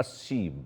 80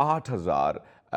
8,000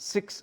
6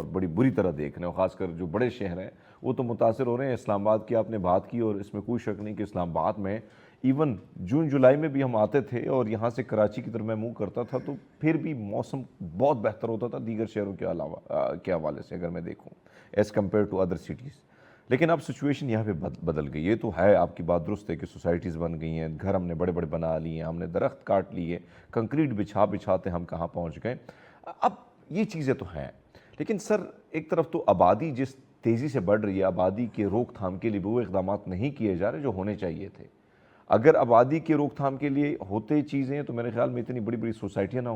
اور بڑی بری طرح دیکھ رہے ہیں, خاص کر جو بڑے شہر ہیں وہ تو متاثر ہو رہے ہیں. اسلام آباد کی آپ نے بات کی, اور اس میں کوئی شک نہیں کہ اسلام آباد میں ایون جون جولائی میں بھی ہم آتے تھے اور یہاں سے کراچی کی طرف میں منہ کرتا تھا تو پھر بھی موسم بہت بہتر ہوتا تھا دیگر شہروں کے علاوہ کے حوالے سے اگر میں دیکھوں as compare to other cities. لیکن اب سچویشن یہاں پہ بدل گئی. یہ تو ہے, آپ کی بات درست ہے کہ سوسائٹیز بن گئی ہیں, گھر ہم نے بڑے بڑے بنا لیے ہیں, ہم نے درخت کاٹ لیے, کنکریٹ بچھاتے ہم کہاں پہنچ گئے. اب یہ چیزیں تو ہیں, لیکن سر ایک طرف تو آبادی جس تیزی سے بڑھ رہی ہے, آبادی کے روک تھام کے لیے وہ اقدامات نہیں کیے جا رہے جو ہونے چاہیے تھے. اگر آبادی کے روک تھام کے لیے ہوتے چیزیں تو میرے خیال میں اتنی بڑی بڑی سوسائٹیاں نہ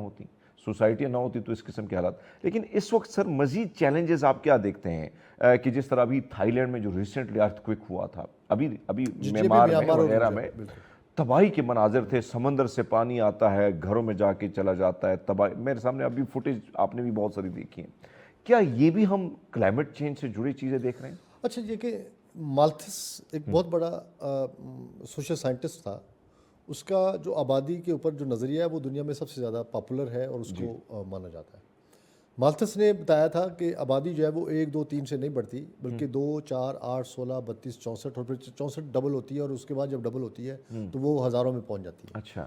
ہوتی تو اس قسم کے حالات. لیکن اس وقت سر مزید چیلنجز آپ کیا دیکھتے ہیں کہ جس طرح ابھی تھائی لینڈ میں جو ریسنٹلی ارتھ کوئک ہوا تھا, ابھی میانمار میں وغیرہ میں تباہی کے مناظر تھے, سمندر سے پانی آتا ہے, گھروں میں جا کے چلا جاتا ہے, تباہی. میرے سامنے ابھی فوٹیج آپ نے بھی بہت ساری دیکھی ہیں. کیا یہ بھی ہم کلائمیٹ چینج سے جڑی چیزیں دیکھ رہے ہیں؟ اچھا, یہ کہ مالتھس ایک بہت بڑا سوشل سائنٹسٹ تھا. اس کا جو آبادی کے اوپر جو نظریہ ہے وہ دنیا میں سب سے زیادہ پاپولر ہے اور اس کو مانا جاتا ہے. مالتھس نے بتایا تھا کہ آبادی جو ہے وہ 1 2 3 سے نہیں بڑھتی, بلکہ 2 4 8 16 32 64 اور پھر 64 ڈبل ہوتی ہے, اور اس کے بعد جب ڈبل ہوتی ہے تو وہ ہزاروں میں پہنچ جاتی ہے. اچھا.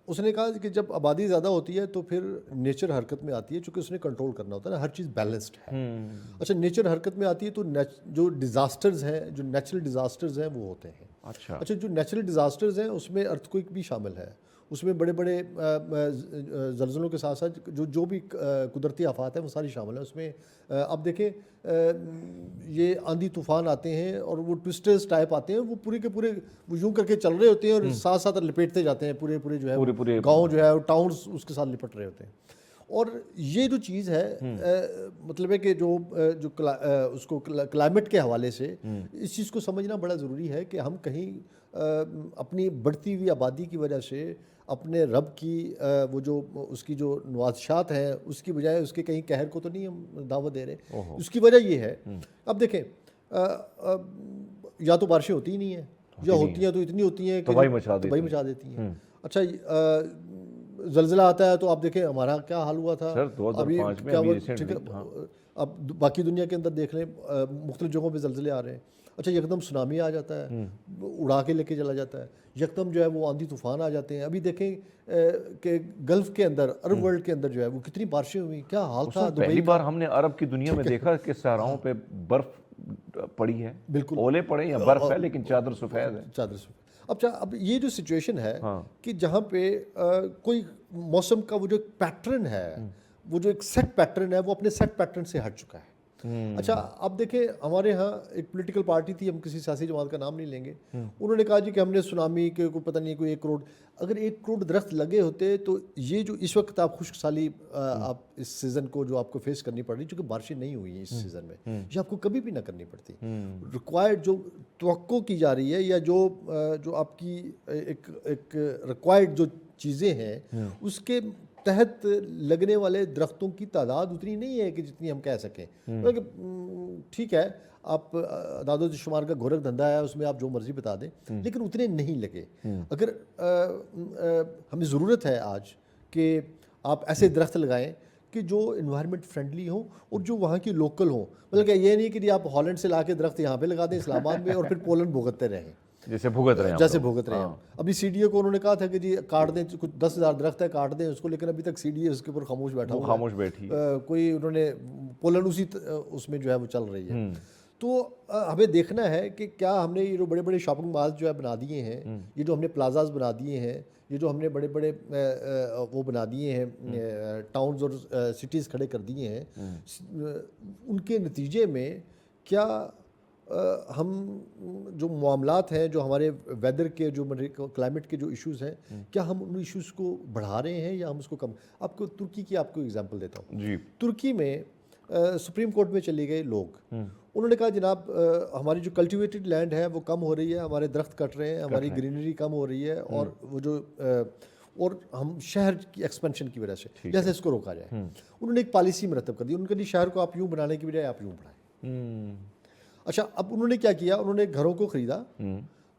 اس نے کہا کہ جب آبادی زیادہ ہوتی ہے تو پھر نیچر حرکت میں آتی ہے, چونکہ اس نے کنٹرول کرنا ہوتا ہے نا, ہر چیز بیلنسڈ ہے. اچھا, نیچر حرکت میں آتی ہے تو جو ڈیزاسٹرز ہیں, جو نیچرل ڈیزاسٹرز ہیں وہ ہوتے ہیں. اچھا, جو نیچرل ڈیزاسٹرز ہیں اس میں ارتھ کوئک بھی شامل ہے, اس میں بڑے بڑے زلزلوں کے ساتھ ساتھ جو بھی قدرتی آفات ہیں وہ ساری شامل ہیں اس میں. اب دیکھیں یہ آندھی طوفان آتے ہیں اور وہ ٹوسٹرز ٹائپ آتے ہیں, وہ پورے کے پورے وہ یوں کر کے چل رہے ہوتے ہیں اور ساتھ ساتھ لپیٹتے جاتے ہیں, پورے جو ہے گاؤں جو ہے ٹاؤنز اس کے ساتھ لپٹ رہے ہوتے ہیں. اور یہ جو چیز ہے مطلب ہے کہ جو اس کو کلائمیٹ کے حوالے سے اس چیز کو سمجھنا بڑا ضروری ہے کہ ہم کہیں اپنی بڑھتی ہوئی آبادی کی وجہ سے اپنے رب کی وہ جو اس کی جو نوازشات ہیں اس کی بجائے اس کے کہیں قہر کو تو نہیں ہم دعوت دے رہے. اس کی وجہ یہ ہے, اب دیکھیں یا تو بارشیں ہوتی ہی نہیں ہیں, یا ہوتی ہیں تو اتنی ہوتی ہیں کہ تباہی مچا دیتی ہیں. اچھا, زلزلہ آتا ہے تو آپ دیکھیں ہمارا کیا حال ہوا تھا ابھی, اب باقی دنیا کے اندر دیکھ لیں مختلف جگہوں پہ زلزلے آ رہے ہیں. اچھا, یکدم سونامی آ جاتا ہے, اڑا کے لے کے چلا جاتا ہے, یکدم جو ہے وہ آندھی طوفان آ جاتے ہیں. ابھی دیکھیں کہ گلف کے اندر, عرب ورلڈ کے اندر جو ہے وہ کتنی بارشیں ہوئی, کیا حال تھا. پہلی بار ہم نے عرب کی دنیا میں دیکھا کہ صحراؤں پہ برف پڑی ہے, بالکل اولے پڑے یا برف ہے لیکن چادر سفید ہے. اب یہ جو سچویشن ہے کہ جہاں پہ کوئی موسم کا وہ جو پیٹرن ہے, وہ جو ایک سیٹ پیٹرن ہے, وہ اپنے سیٹ پیٹرن سے ہٹ چکا ہے. اچھا, اب دیکھیں ہمارے ہاں ایک پولیٹیکل پارٹی تھی, ہم کسی سیاسی جماعت کا نام نہیں لیں گے, انہوں نے کہا جی کہ ہم نے سونامی کے کوئی پتہ نہیں کوئی 1 کروڑ, اگر 1 کروڑ درخت لگے ہوتے تو یہ جو اس وقت آپ خشک سالی آپ اس سیزن کو جو آپ کو فیس کرنی پڑ رہی, چونکہ بارشیں نہیں ہوئی ہیں اس سیزن میں, یہ آپ کو کبھی بھی نہ کرنی پڑتی. ریکوائرڈ جو توقع کی جا رہی ہے یا جو آپ کی ایک ریکوائرڈ جو چیزیں ہیں اس کے تحت لگنے والے درختوں کی تعداد اتنی نہیں ہے کہ جتنی ہم کہہ سکیں. ٹھیک ہے, آپ اعداد و شمار کا گورکھ دھندا ہے, اس میں آپ جو مرضی بتا دیں, لیکن اتنے نہیں لگے. اگر ہمیں ضرورت ہے آج کہ آپ ایسے درخت لگائیں کہ جو انوائرمنٹ فرینڈلی ہوں اور جو وہاں کی لوکل ہوں, بلکہ یہ نہیں کہ جی آپ ہالینڈ سے لا کے درخت یہاں پہ لگا دیں اسلام آباد میں اور پھر پولینڈ بھگتتے رہیں جیسے بھگت رہے ہیں. ابھی سی ڈی اے کو انہوں نے کہا تھا کہ جی کاٹ دیں, کچھ 10,000 درخت ہے کاٹ دیں اس کو, لیکن ابھی تک سی ڈی اے اس کے اوپر خاموش بیٹھی کوئی انہوں نے پولینڈ اسی اس میں جو ہے وہ چل رہی ہے. تو ہمیں دیکھنا ہے کہ کیا ہم نے یہ جو بڑے بڑے شاپنگ مالز جو ہے بنا دیے ہیں, یہ جو ہم نے پلازاز بنا دیے ہیں, یہ جو ہم نے بڑے بڑے وہ بنا دیے ہیں ٹاؤنز اور سٹیز کھڑے کر دیے ہیں, ان کے نتیجے میں کیا ہم جو معاملات ہیں, جو ہمارے ویدر کے, جو کلائمیٹ کے جو ایشوز ہیں, کیا ہم ان ایشوز کو بڑھا رہے ہیں یا ہم اس کو کم. آپ کو ترکی کی آپ کو ایگزامپل دیتا ہوں. ترکی میں سپریم کورٹ میں چلے گئے لوگ, انہوں نے کہا جناب ہماری جو کلٹیویٹڈ لینڈ ہے وہ کم ہو رہی ہے, ہمارے درخت کٹ رہے ہیں, ہماری گرینری کم ہو رہی ہے, اور وہ جو اور ہم شہر کی ایکسپینشن کی وجہ سے جیسے اس کو روکا جائے. انہوں نے ایک پالیسی مرتب کر دی, ان کے لیے شہر کو آپ یوں بنانے کی بجائے آپ یوں بنائیں. اچھا, اب انہوں نے کیا کیا, انہوں نے گھروں کو خریدا,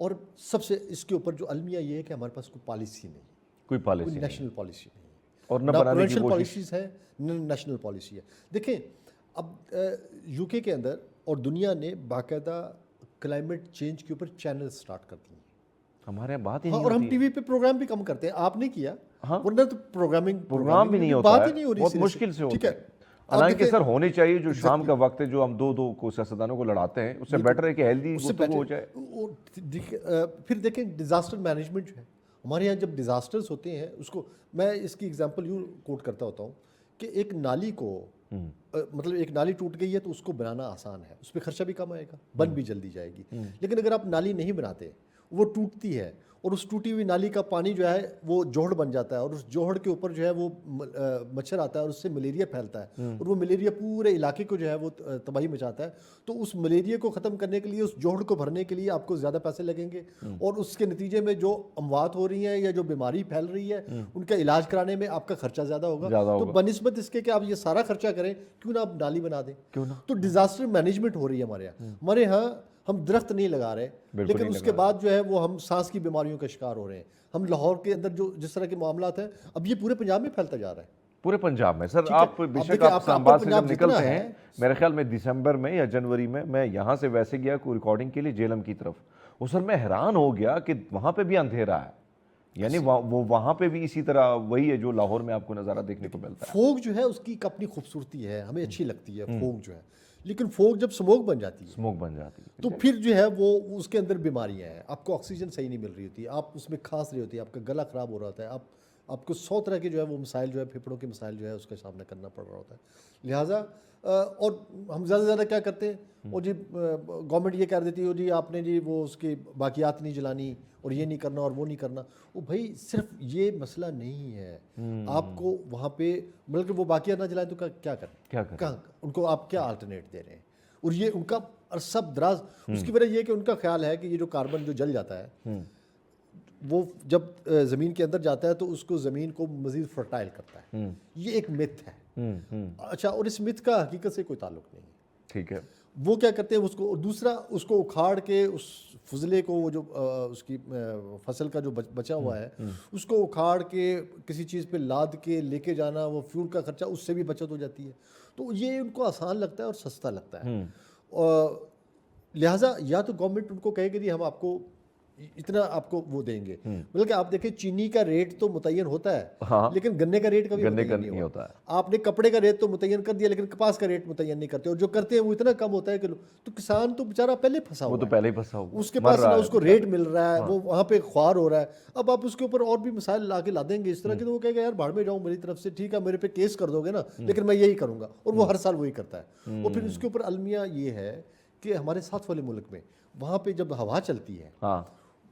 اور سب سے اس کے اوپر جو المیہ یہ ہے کہ ہمارے پاس کوئی پالیسی نہیں، کوئی پالیسی کوئی نہیں نیشنل پالیسی نہیں، اور نہ نہ بنانے کی پروونشل کوشش. پالیسیز ہے نہ نیشنل پالیسی ہے. دیکھیں اب یو کے اندر اور دنیا نے باقاعدہ کلائمیٹ چینج کے اوپر چینل سٹارٹ کر دیے. ہمارے یہاں بات ہی ہاں، نہیں اور ہم ہوتی ٹی وی پہ پروگرام بھی کم کرتے ہیں، آپ نے کیا، ہاں. ورنہ تو پروگرام بھی نہیں ہوتا بات ہے، ہی نہیں ہو رہی. بہت مشکل سے ٹھیک ہوتا ہے. ہے. حالانکہ سر ہونی چاہیے، جو شام Exactly. کا وقت ہے جو ہم دو کو سیاستدانوں کو لڑاتے ہیں، اس سے بیٹر ہے کہ ہیلدی اس سے گفتگو ہو پہلے جائے. پھر دیکھیں ڈیزاسٹر مینجمنٹ جو ہے ہمارے یہاں، جب ڈیزاسٹرز ہوتے ہیں اس کو میں اس کی ایگزامپل یوں کوٹ کرتا ہوتا ہوں کہ ایک نالی کو مطلب ایک نالی ٹوٹ گئی ہے تو اس کو بنانا آسان ہے، اس پہ خرچہ بھی کم آئے گا، بن بھی جلدی جائے گی. لیکن اگر آپ نالی نہیں بناتے، وہ ٹوٹتی ہے اور اس ٹوٹی ہوئی نالی کا پانی جو ہے وہ جوہڑ بن جاتا ہے، اور اس جوہڑ کے اوپر جو ہے وہ مچھر آتا ہے اور اس سے ملیریا پھیلتا ہے، اور وہ ملیریا پورے علاقے کو جو ہے وہ تباہی مچاتا ہے. تو اس ملیریا کو ختم کرنے کے لیے، اس جوہڑ کو بھرنے کے لیے آپ کو زیادہ پیسے لگیں گے، اور اس کے نتیجے میں جو اموات ہو رہی ہیں یا جو بیماری پھیل رہی ہے ان کا علاج کرانے میں آپ کا خرچہ زیادہ ہوگا. تو بنسبت اس کے کہ آپ یہ سارا خرچہ کریں، کیوں نہ آپ نالی بنا دیں. تو ڈیزاسٹر مینجمنٹ ہو رہی ہے ہمارے یہاں. ہم درخت نہیں لگا رہے، لیکن اس کے بعد جو ہے وہ ہم سانس کی بیماریوں کا شکار ہو رہے ہیں. ہم لاہور کے اندر جو جس طرح کے معاملات ہیں، اب یہ پورے پنجاب میں پھیلتا جا رہا ہے. پورے پنجاب میں سر آپ بے شک آپ اسلام آباد سے جب نکلتے ہیں، میرے خیال میں دسمبر میں یا جنوری میں یہاں سے ویسے گیا کوئی ریکارڈنگ کے لیے جیلم کی طرف، وہ سر میں حیران ہو گیا کہ وہاں پہ بھی اندھیرا ہے. یعنی وہ وہاں پہ بھی اسی طرح وہی ہے جو لاہور میں آپ کو نظارہ دیکھنے کو ملتا ہے. فوگ جو ہے اس کی ایک اپنی خوبصورتی ہے، ہمیں اچھی لگتی ہے فوگ جو ہے، لیکن فوگ جب سموک بن جاتی ہے، اسموک بن جاتی ہے، تو پھر جو ہے وہ اس کے اندر بیماریاں ہیں. آپ کو آکسیجن صحیح نہیں مل رہی ہوتی، آپ اس میں کھانس رہی ہوتی ہے، آپ کا گلا خراب ہو رہا ہوتا ہے، آپ کو 100 طرح کے جو ہے وہ مسائل جو ہے پھیپھڑوں کے مسائل جو ہے اس کا سامنا کرنا پڑ رہا ہوتا ہے. لہٰذا اور ہم زیادہ سے زیادہ کیا کرتے ہیں، اور جی گورنمنٹ یہ کہہ دیتی ہے جی آپ نے جی وہ اس کی باقیات نہیں جلانی اور یہ نہیں کرنا اور وہ نہیں کرنا. وہ بھائی صرف یہ مسئلہ نہیں ہے، آپ کو وہاں پہ بلکہ وہ باقیات نہ جلائیں تو کیا کریں، کہاں ان کو آپ کیا آلٹرنیٹ دے رہے ہیں. اور یہ ان کا عرصہ دراز، اس کی وجہ یہ کہ ان کا خیال ہے کہ یہ جو کاربن جو جل جاتا ہے وہ جب زمین کے اندر جاتا ہے تو اس کو زمین کو مزید فرٹائل کرتا ہے. یہ ایک متھ ہے. اچھا، اور اس متھ کا حقیقت سے کوئی تعلق نہیں ہے. ٹھیک ہے. وہ کیا کرتے ہیں اس کو، اور دوسرا اس کو اکھاڑ کے اس فضلے کو، وہ جو اس کی فصل کا جو بچا ہوا ہے اس کو اکھاڑ کے کسی چیز پہ لاد کے لے کے جانا، وہ فیول کا خرچہ اس سے بھی بچت ہو جاتی ہے. تو یہ ان کو آسان لگتا ہے اور سستا لگتا ہے. لہٰذا یا تو گورنمنٹ ان کو کہے کہ جی ہم آپ کو اتنا آپ کو وہ دیں گے. بلکہ آپ دیکھیں چینی کا ریٹ تو متعین ہوتا ہے، لیکن گنے کا ریٹ کبھی متعین نہیں ہوتا. آپ نے کپڑے کا ریٹ تو متعین کر دیا، لیکن کپاس کا ریٹ متعین نہیں کرتے، اور جو کرتے ہیں وہ اتنا کم ہوتا ہے کہ تو کسان تو بیچارہ پہلے پھنسا ہوا ہے، وہ تو پہلے ہی پھنسا ہوا، اس کے پاس نہ اس کو ریٹ مل رہا ہے، وہ وہاں پہ خوار ہو رہا ہے. اب آپ اس کے اوپر اور بھی مسائل لا کے لا دیں گے اس طرح کے، تو وہ کہے گا یار بھاڑ میں جاؤں میری طرف سے، ٹھیک ہے میرے پہ کیس کر دو گے نا، لیکن میں یہی کروں گا. اور وہ ہر سال وہی کرتا ہے. اور پھر اس کے اوپر المیہ یہ ہے کہ ہمارے ساتھ والے ملک میں وہاں پہ جب ہوا چلتی ہے،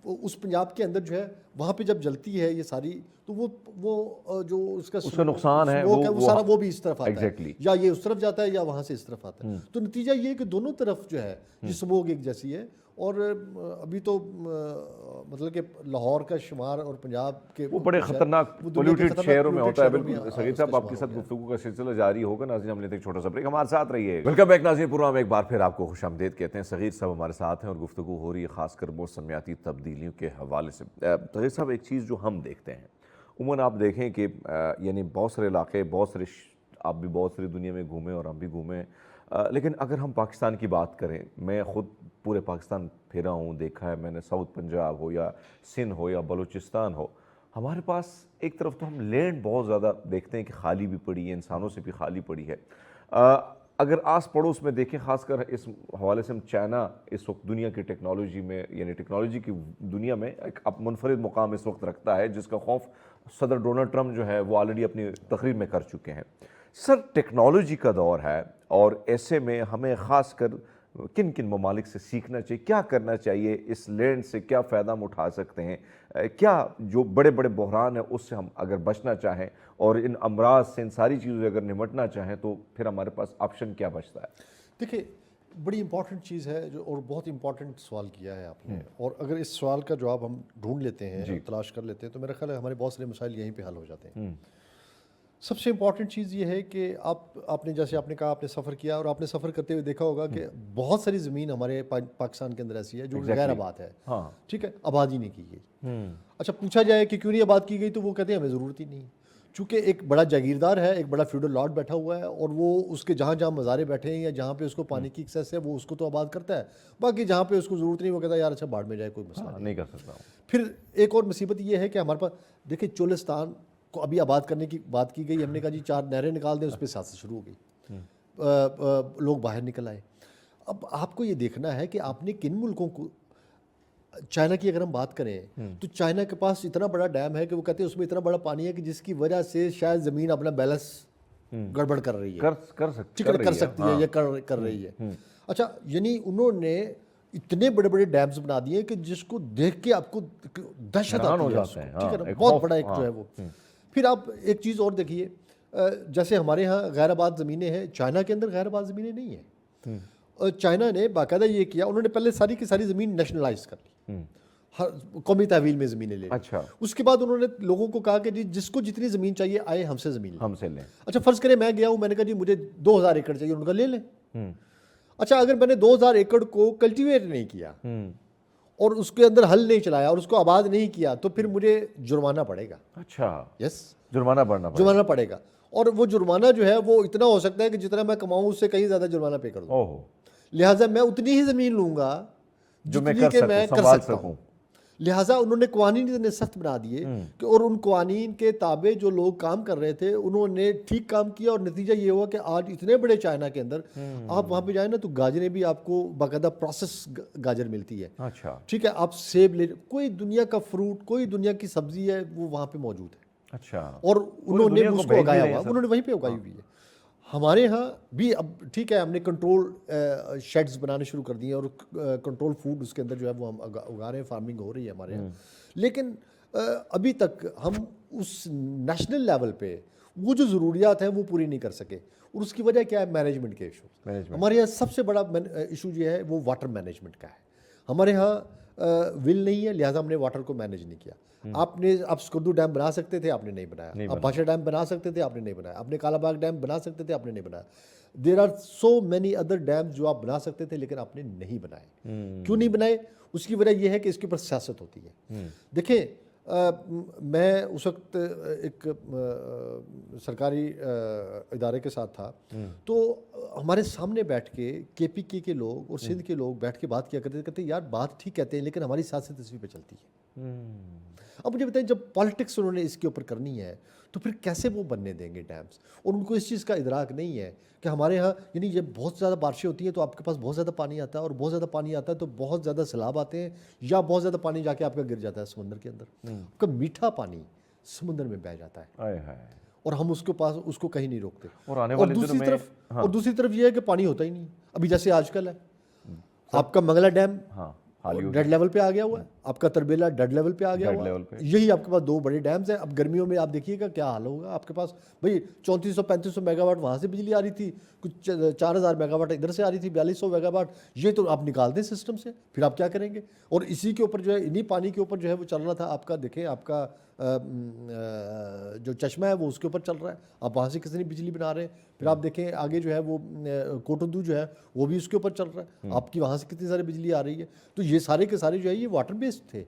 اس پنجاب کے اندر جو ہے وہاں پہ جب جلتی ہے یہ ساری، تو وہ جو اس کا نقصان ہے وہ سارا وہ بھی اس طرف آتا ہے، Exactly. یا یہ اس طرف جاتا ہے یا وہاں سے اس طرف آتا ہے. تو نتیجہ یہ ہے کہ دونوں طرف جو ہے یہ سموگ ایک جیسی ہے. اور ابھی تو مطلب کہ لاہور کا شمار اور پنجاب کے وہ بڑے خطرناک پولیوٹیڈ شہروں میں ہوتا ہے. بالکل سعید صاحب، آپ کے ساتھ گفتگو کا سلسلہ جاری ہوگا. ناظرین ہم لیتے ہیں ایک چھوٹا سا بریک، ہمارے ساتھ رہیے. ویلکم بیک ناظرین پروگرام ایک بار پھر آپ کو خوش آمدید کہتے ہیں. صغیر صاحب ہمارے ساتھ ہیں اور گفتگو ہو رہی ہے خاص کر موسمیاتی تبدیلیوں کے حوالے سے. صغیر صاحب، ایک چیز جو ہم دیکھتے ہیں عموماً، آپ دیکھیں کہ یعنی بہت سارے علاقے، بہت سارے آپ بھی بہت ساری دنیا میں گھومیں اور ہم بھی گھومیں، لیکن اگر ہم پاکستان کی بات کریں، میں خود پورے پاکستان پھرا ہوں، دیکھا ہے میں نے، ساؤتھ پنجاب ہو یا سندھ ہو یا بلوچستان ہو، ہمارے پاس ایک طرف تو ہم لینڈ بہت زیادہ دیکھتے ہیں کہ خالی بھی پڑی ہے، انسانوں سے بھی خالی پڑی ہے. اگر آس پڑوس میں دیکھیں، خاص کر اس حوالے سے ہم چائنا اس وقت دنیا کی ٹیکنالوجی میں، یعنی ٹیکنالوجی کی دنیا میں ایک منفرد مقام اس وقت رکھتا ہے، جس کا خوف صدر ڈونلڈ ٹرمپ جو ہے وہ آلریڈی اپنی تقریر میں کر چکے ہیں. سر، ٹیکنالوجی کا دور ہے اور ایسے میں ہمیں خاص کر کن کن ممالک سے سیکھنا چاہیے، کیا کرنا چاہیے، اس لینڈ سے کیا فائدہ ہم اٹھا سکتے ہیں، کیا جو بڑے بڑے بحران ہیں اس سے ہم اگر بچنا چاہیں اور ان امراض سے، ان ساری چیزوں سے اگر نمٹنا چاہیں تو پھر ہمارے پاس آپشن کیا بچتا ہے؟ دیکھیں، بڑی امپورٹنٹ چیز ہے جو، اور بہت امپورٹنٹ سوال کیا ہے آپ نے. اور اگر اس سوال کا جواب ہم ڈھونڈ لیتے ہیں، تلاش کر لیتے ہیں، تو میرا خیال ہے ہمارے بہت سارے مسائل یہیں پہ حل ہو جاتے ہیں. سب سے امپورٹنٹ چیز یہ ہے کہ آپ نے جیسے آپ نے کہا آپ نے سفر کیا اور آپ نے سفر کرتے ہوئے دیکھا ہوگا کہ بہت ساری زمین ہمارے پاکستان کے اندر ایسی ہے جو غیر آباد ہے، ہاں ٹھیک ہے، آباد ہی نہیں کی گئی. اچھا پوچھا جائے کہ کیوں نہیں آباد کی گئی تو وہ کہتے ہیں ہمیں ضرورت ہی نہیں، چونکہ ایک بڑا جاگیردار ہے، ایک بڑا فیوڈل لارڈ بیٹھا ہوا ہے اور وہ اس کے جہاں جہاں مزارے بیٹھے ہیں یا جہاں پہ اس کو پانی کی ایکسیس ہے وہ اس کو تو آباد کرتا ہے، باقی جہاں پہ اس کو ضرورت نہیں وہ کہتا ہے یار اچھا باڑ میں جائے کوئی مسئلہ نہیں. نہیں کر سکتا ہوں. پھر ایک اور مصیبت یہ ہے کہ ہمارے پاس دیکھیں چولستان کو ابھی آباد کرنے کی بات کی گئی، ہم نے کہا جی 4 نہریں نکال دیں، اس پہ سیاست شروع ہو گئی، لوگ باہر نکل آئے. اب آپ کو یہ دیکھنا ہے کہ آپ نے کن ملکوں کو، چائنا کی اگر ہم بات کریں تو چائنا کے پاس اتنا بڑا ڈیم ہے کہ وہ کہتے ہیں اس میں اتنا بڑا پانی ہے کہ جس کی وجہ سے شاید زمین اپنا بیلنس گڑبڑ کر رہی ہے، کر سکتی ہے یا کر رہی ہے. اچھا یعنی انہوں نے اتنے بڑے بڑے ڈیمز بنا دیے کہ جس کو دیکھ کے آپ کو دہشت آتی ہے، ٹھیک ہے نا، بہت بڑا ایک جو ہے وہ. پھر آپ ایک چیز اور دیکھیے، جیسے ہمارے ہاں غیر آباد زمینیں ہیں، چائنا کے اندر غیر آباد زمینیں نہیں ہیں. چائنا نے باقاعدہ یہ کیا، انہوں نے پہلے ساری کی ساری زمین نیشنلائز کر لی، قومی تحویل میں زمینیں لے لی. اچھا اس کے بعد انہوں نے لوگوں کو کہا کہ جی جس کو جتنی زمین چاہیے آئے ہم سے زمین لیں. ہم سے لیں. اچھا فرض کریں میں گیا ہوں، میں نے کہا جی مجھے 2000 ایکڑ چاہیے، انہوں نے کہا لے لیں. اچھا اگر میں نے 2000 ایکڑ کو کلٹیویٹ نہیں کیا اور اس کے اندر ہل نہیں چلایا اور اس کو آباد نہیں کیا تو پھر مجھے جرمانہ پڑے گا. اچھا یس، جرمانہ پڑے گا. اور وہ جرمانہ جو ہے وہ اتنا ہو سکتا ہے کہ جتنا میں کماؤں اس سے کہیں زیادہ جرمانہ پے کر دوں. لہٰذا میں اتنی ہی زمین لوں گا جو میں کر سکتا ہوں. لہٰذا انہوں نے قوانین اتنے سخت بنا دیے کہ اور ان قوانین کے تابع جو لوگ کام کر رہے تھے انہوں نے ٹھیک کام کیا اور نتیجہ یہ ہوا کہ آج اتنے بڑے چائنا کے اندر آپ وہاں پہ جائیں نا تو گاجریں بھی آپ کو باقاعدہ پروسیس گاجر ملتی ہے. اچھا ٹھیک ہے، آپ سیب لے، کوئی دنیا کا فروٹ، کوئی دنیا کی سبزی ہے وہ وہاں پہ موجود ہے. اچھا اور انہوں نے اس کو اگایا ہوا، انہوں نے وہیں پہ اگائی ہوئی ہے. ہمارے ہاں بھی اب ٹھیک ہے ہم نے کنٹرول شیڈز بنانے شروع کر دیے اور کنٹرول فوڈ اس کے اندر جو ہے وہ ہم اگا رہے ہیں، فارمنگ ہو رہی ہے ہمارے یہاں. لیکن ابھی تک ہم اس نیشنل لیول پہ وہ جو ضروریات ہیں وہ پوری نہیں کر سکے. اور اس کی وجہ کیا ہے؟ مینجمنٹ کے ایشو. ہمارے یہاں سب سے بڑا ایشو جو ہے وہ واٹر مینجمنٹ کا ہے. ہمارے ہاں ول نہیں ہے، لہٰذا ہم نے واٹر کو مینیج نہیں کیا. آپ سکردو ڈیم بنا سکتے تھے، آپ نے نہیں بنایا. آپ بھاشا ڈیم بنا سکتے تھے، آپ نے نہیں بنایا. آپ نے کالا باغ ڈیم بنا سکتے تھے، آپ نے نہیں بنایا. There are so many other dams جو آپ بنا سکتے تھے لیکن آپ نے نہیں بنائے. کیوں نہیں بنائے؟ اس کی وجہ یہ ہے کہ اس کے اوپر سیاست ہوتی ہے. دیکھیں میں اس وقت ایک سرکاری ادارے کے ساتھ تھا تو ہمارے سامنے بیٹھ کے پی کے لوگ اور سندھ کے لوگ بیٹھ کے بات کیا کرتے تھے، کہتے یار بات ٹھیک کہتے ہیں لیکن ہماری سیاست اسی پہ چلتی ہے. اب مجھے بتائیں جب پالیٹکس انہوں نے اس کے اوپر کرنی ہے تو پھر کیسے وہ بننے دیں گے ڈیمز؟ اور ان کو اس چیز کا ادراک نہیں ہے کہ ہمارے ہاں یعنی جب بہت زیادہ بارشیں ہوتی ہیں تو آپ کے پاس بہت زیادہ پانی آتا ہے اور بہت زیادہ پانی آتا ہے تو بہت زیادہ سیلاب آتے ہیں یا بہت زیادہ پانی جا کے آپ کا گر جاتا ہے سمندر کے اندر. آپ کا میٹھا پانی سمندر میں بہہ جاتا ہے اور ہم اس کو کہیں نہیں روکتے. اور دوسری طرف یہ ہے کہ پانی ہوتا ہی نہیں. ابھی جیسے آج کل ہے آپ کا منگلا ڈیم ڈیڈ لیول پہ آ گیا ہوا ہے، آپ کا تربیلا ڈیڈ لیول پہ آ گیا ہوا ہے. یہی آپ کے پاس 2 بڑے ڈیمز ہیں. اب گرمیوں میں آپ دیکھیے گا کیا حال ہوگا. آپ کے پاس بھائی 3400-3500 میگا واٹ وہاں سے بجلی آ رہی تھی، کچھ 4000 میگا واٹ ادھر سے آ رہی تھی، 4200 میگا واٹ. یہ تو آپ نکال دیں سسٹم سے، پھر آپ کیا کریں گے؟ اور اسی کے اوپر جو ہے انہی پانی کے اوپر جو ہے وہ چل رہا تھا آپ کا. دیکھیں آپ کا جو چشمہ ہے وہ اس کے اوپر چل رہا ہے، آپ وہاں سے کتنی بجلی بنا رہے ہیں. پھر آپ دیکھیں آگے جو ہے وہ کوٹندو جو ہے وہ بھی اس کے اوپر چل رہا ہے، آپ کی وہاں سے کتنی ساری بجلی آ رہی ہے. تو یہ سارے کے سارے جو ہے یہ واٹر بیسڈ تھے.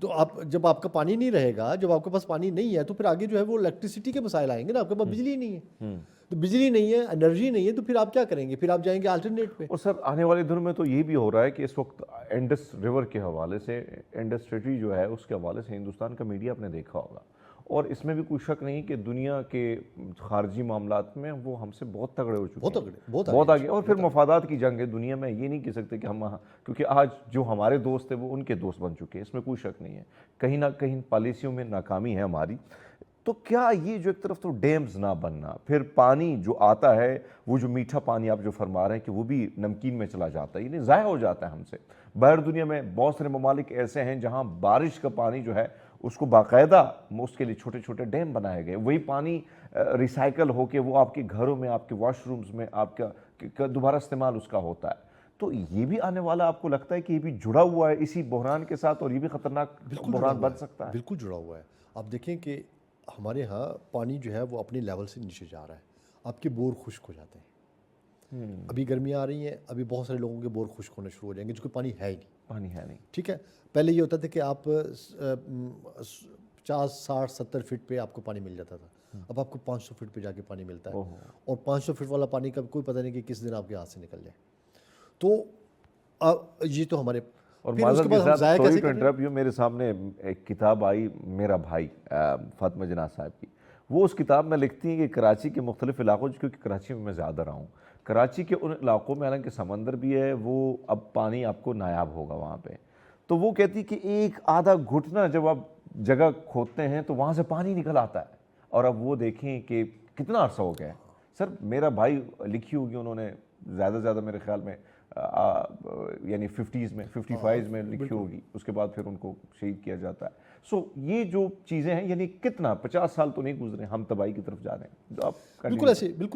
تو جب آپ کا پانی نہیں رہے گا، جب آپ کے پاس پانی نہیں ہے تو پھر آگے جو ہے وہ الیکٹریسٹی کے مسائل آئیں گے نا. آپ کے پاس بجلی نہیں ہے تو بجلی نہیں ہے، انرجی نہیں ہے تو پھر آپ کیا کریں گے؟ پھر آپ جائیں گے آلٹرنیٹ پہ. اور سر آنے والے دنوں میں تو یہ بھی ہو رہا ہے کہ اس وقت انڈس ریور کے حوالے سے، انڈس ٹریٹی جو ہے اس کے حوالے سے ہندوستان کا میڈیا آپ نے دیکھا ہوگا، اور اس میں بھی کوئی شک نہیں کہ دنیا کے خارجی معاملات میں وہ ہم سے بہت تگڑے ہو چکے ہیں، بہت آگے. اور پھر مفادات کی جنگ ہے دنیا میں. یہ نہیں کہہ سکتے کہ ہم، کیونکہ آج جو ہمارے دوست ہیں وہ ان کے دوست بن چکے ہیں، اس میں کوئی شک نہیں ہے. کہیں نہ کہیں پالیسیوں میں ناکامی ہے ہماری. تو کیا یہ جو ایک طرف تو ڈیمز نہ بننا، پھر پانی جو آتا ہے وہ جو میٹھا پانی آپ جو فرما رہے ہیں کہ وہ بھی نمکین میں چلا جاتا ہے، یعنی ضائع ہو جاتا ہے ہم سے. باہر دنیا میں بہت سارے ممالک ایسے ہیں جہاں بارش کا پانی جو ہے اس کو باقاعدہ اس کے لیے چھوٹے چھوٹے ڈیم بنائے گئے، وہی پانی ریسائیکل ہو کے وہ آپ کے گھروں میں، آپ کے واش رومز میں آپ کا دوبارہ استعمال اس کا ہوتا ہے. تو یہ بھی آنے والا آپ کو لگتا ہے کہ یہ بھی جڑا ہوا ہے اسی بحران کے ساتھ، اور یہ بھی خطرناک بحران بن سکتا ہے؟ بالکل جڑا ہوا ہے. آپ دیکھیں کہ ہمارے یہاں پانی جو ہے وہ اپنے لیول سے نیچے جا رہا ہے، آپ کے بور خشک ہو جاتے ہیں. ابھی گرمیاں آ رہی ہیں، ابھی بہت سارے لوگوں کے بور خشک ہونے شروع ہو جائیں گے جو کہ پانی ہے ہی نہیں. پانی ہے نہیں. ٹھیک ہے، پہلے یہ ہوتا تھا کہ آپ 50 60 70 فٹ پہ آپ کو پانی مل جاتا تھا، اب آپ کو 500 فٹ پہ جا کے پانی ملتا ہے، اور 500 فٹ والا پانی کا کوئی پتہ نہیں کہ کس دن آپ کے ہاتھ سے نکل جائے. تو یہ تو ہمارے، اور پھر اس معذرت کے کے بعد ہم ساتھ ضائع سوری کیسے ٹو کر رہے ہیں؟ انٹرپٹ یو، میرے سامنے ایک کتاب آئی میرا بھائی فاطمہ جناح صاحب کی. وہ اس کتاب میں لکھتی ہیں کہ کراچی کے مختلف علاقوں، کیونکہ کراچی میں زیادہ رہا ہوں، کراچی کے ان علاقوں میں حالانکہ سمندر بھی ہے، وہ اب پانی آپ کو نایاب ہوگا وہاں پہ. تو وہ کہتی کہ ایک آدھا گھٹنا جب آپ جگہ کھودتے ہیں تو وہاں سے پانی نکل آتا ہے. اور اب وہ دیکھیں کہ کتنا عرصہ ہو گیا ہے. سر میرا بھائی لکھی ہوگی انہوں نے زیادہ سے زیادہ میرے خیال میں یعنی 50s میں 55 میں لکھی ہوگی، اس کے بعد پھر ان کو شہید کیا جاتا ہے. سو یہ جو چیزیں ہیں یعنی کتنا 50 سال تو نہیں گزرے، ہم تباہی کی طرف جا رہے ہیں. جو آپ بالکل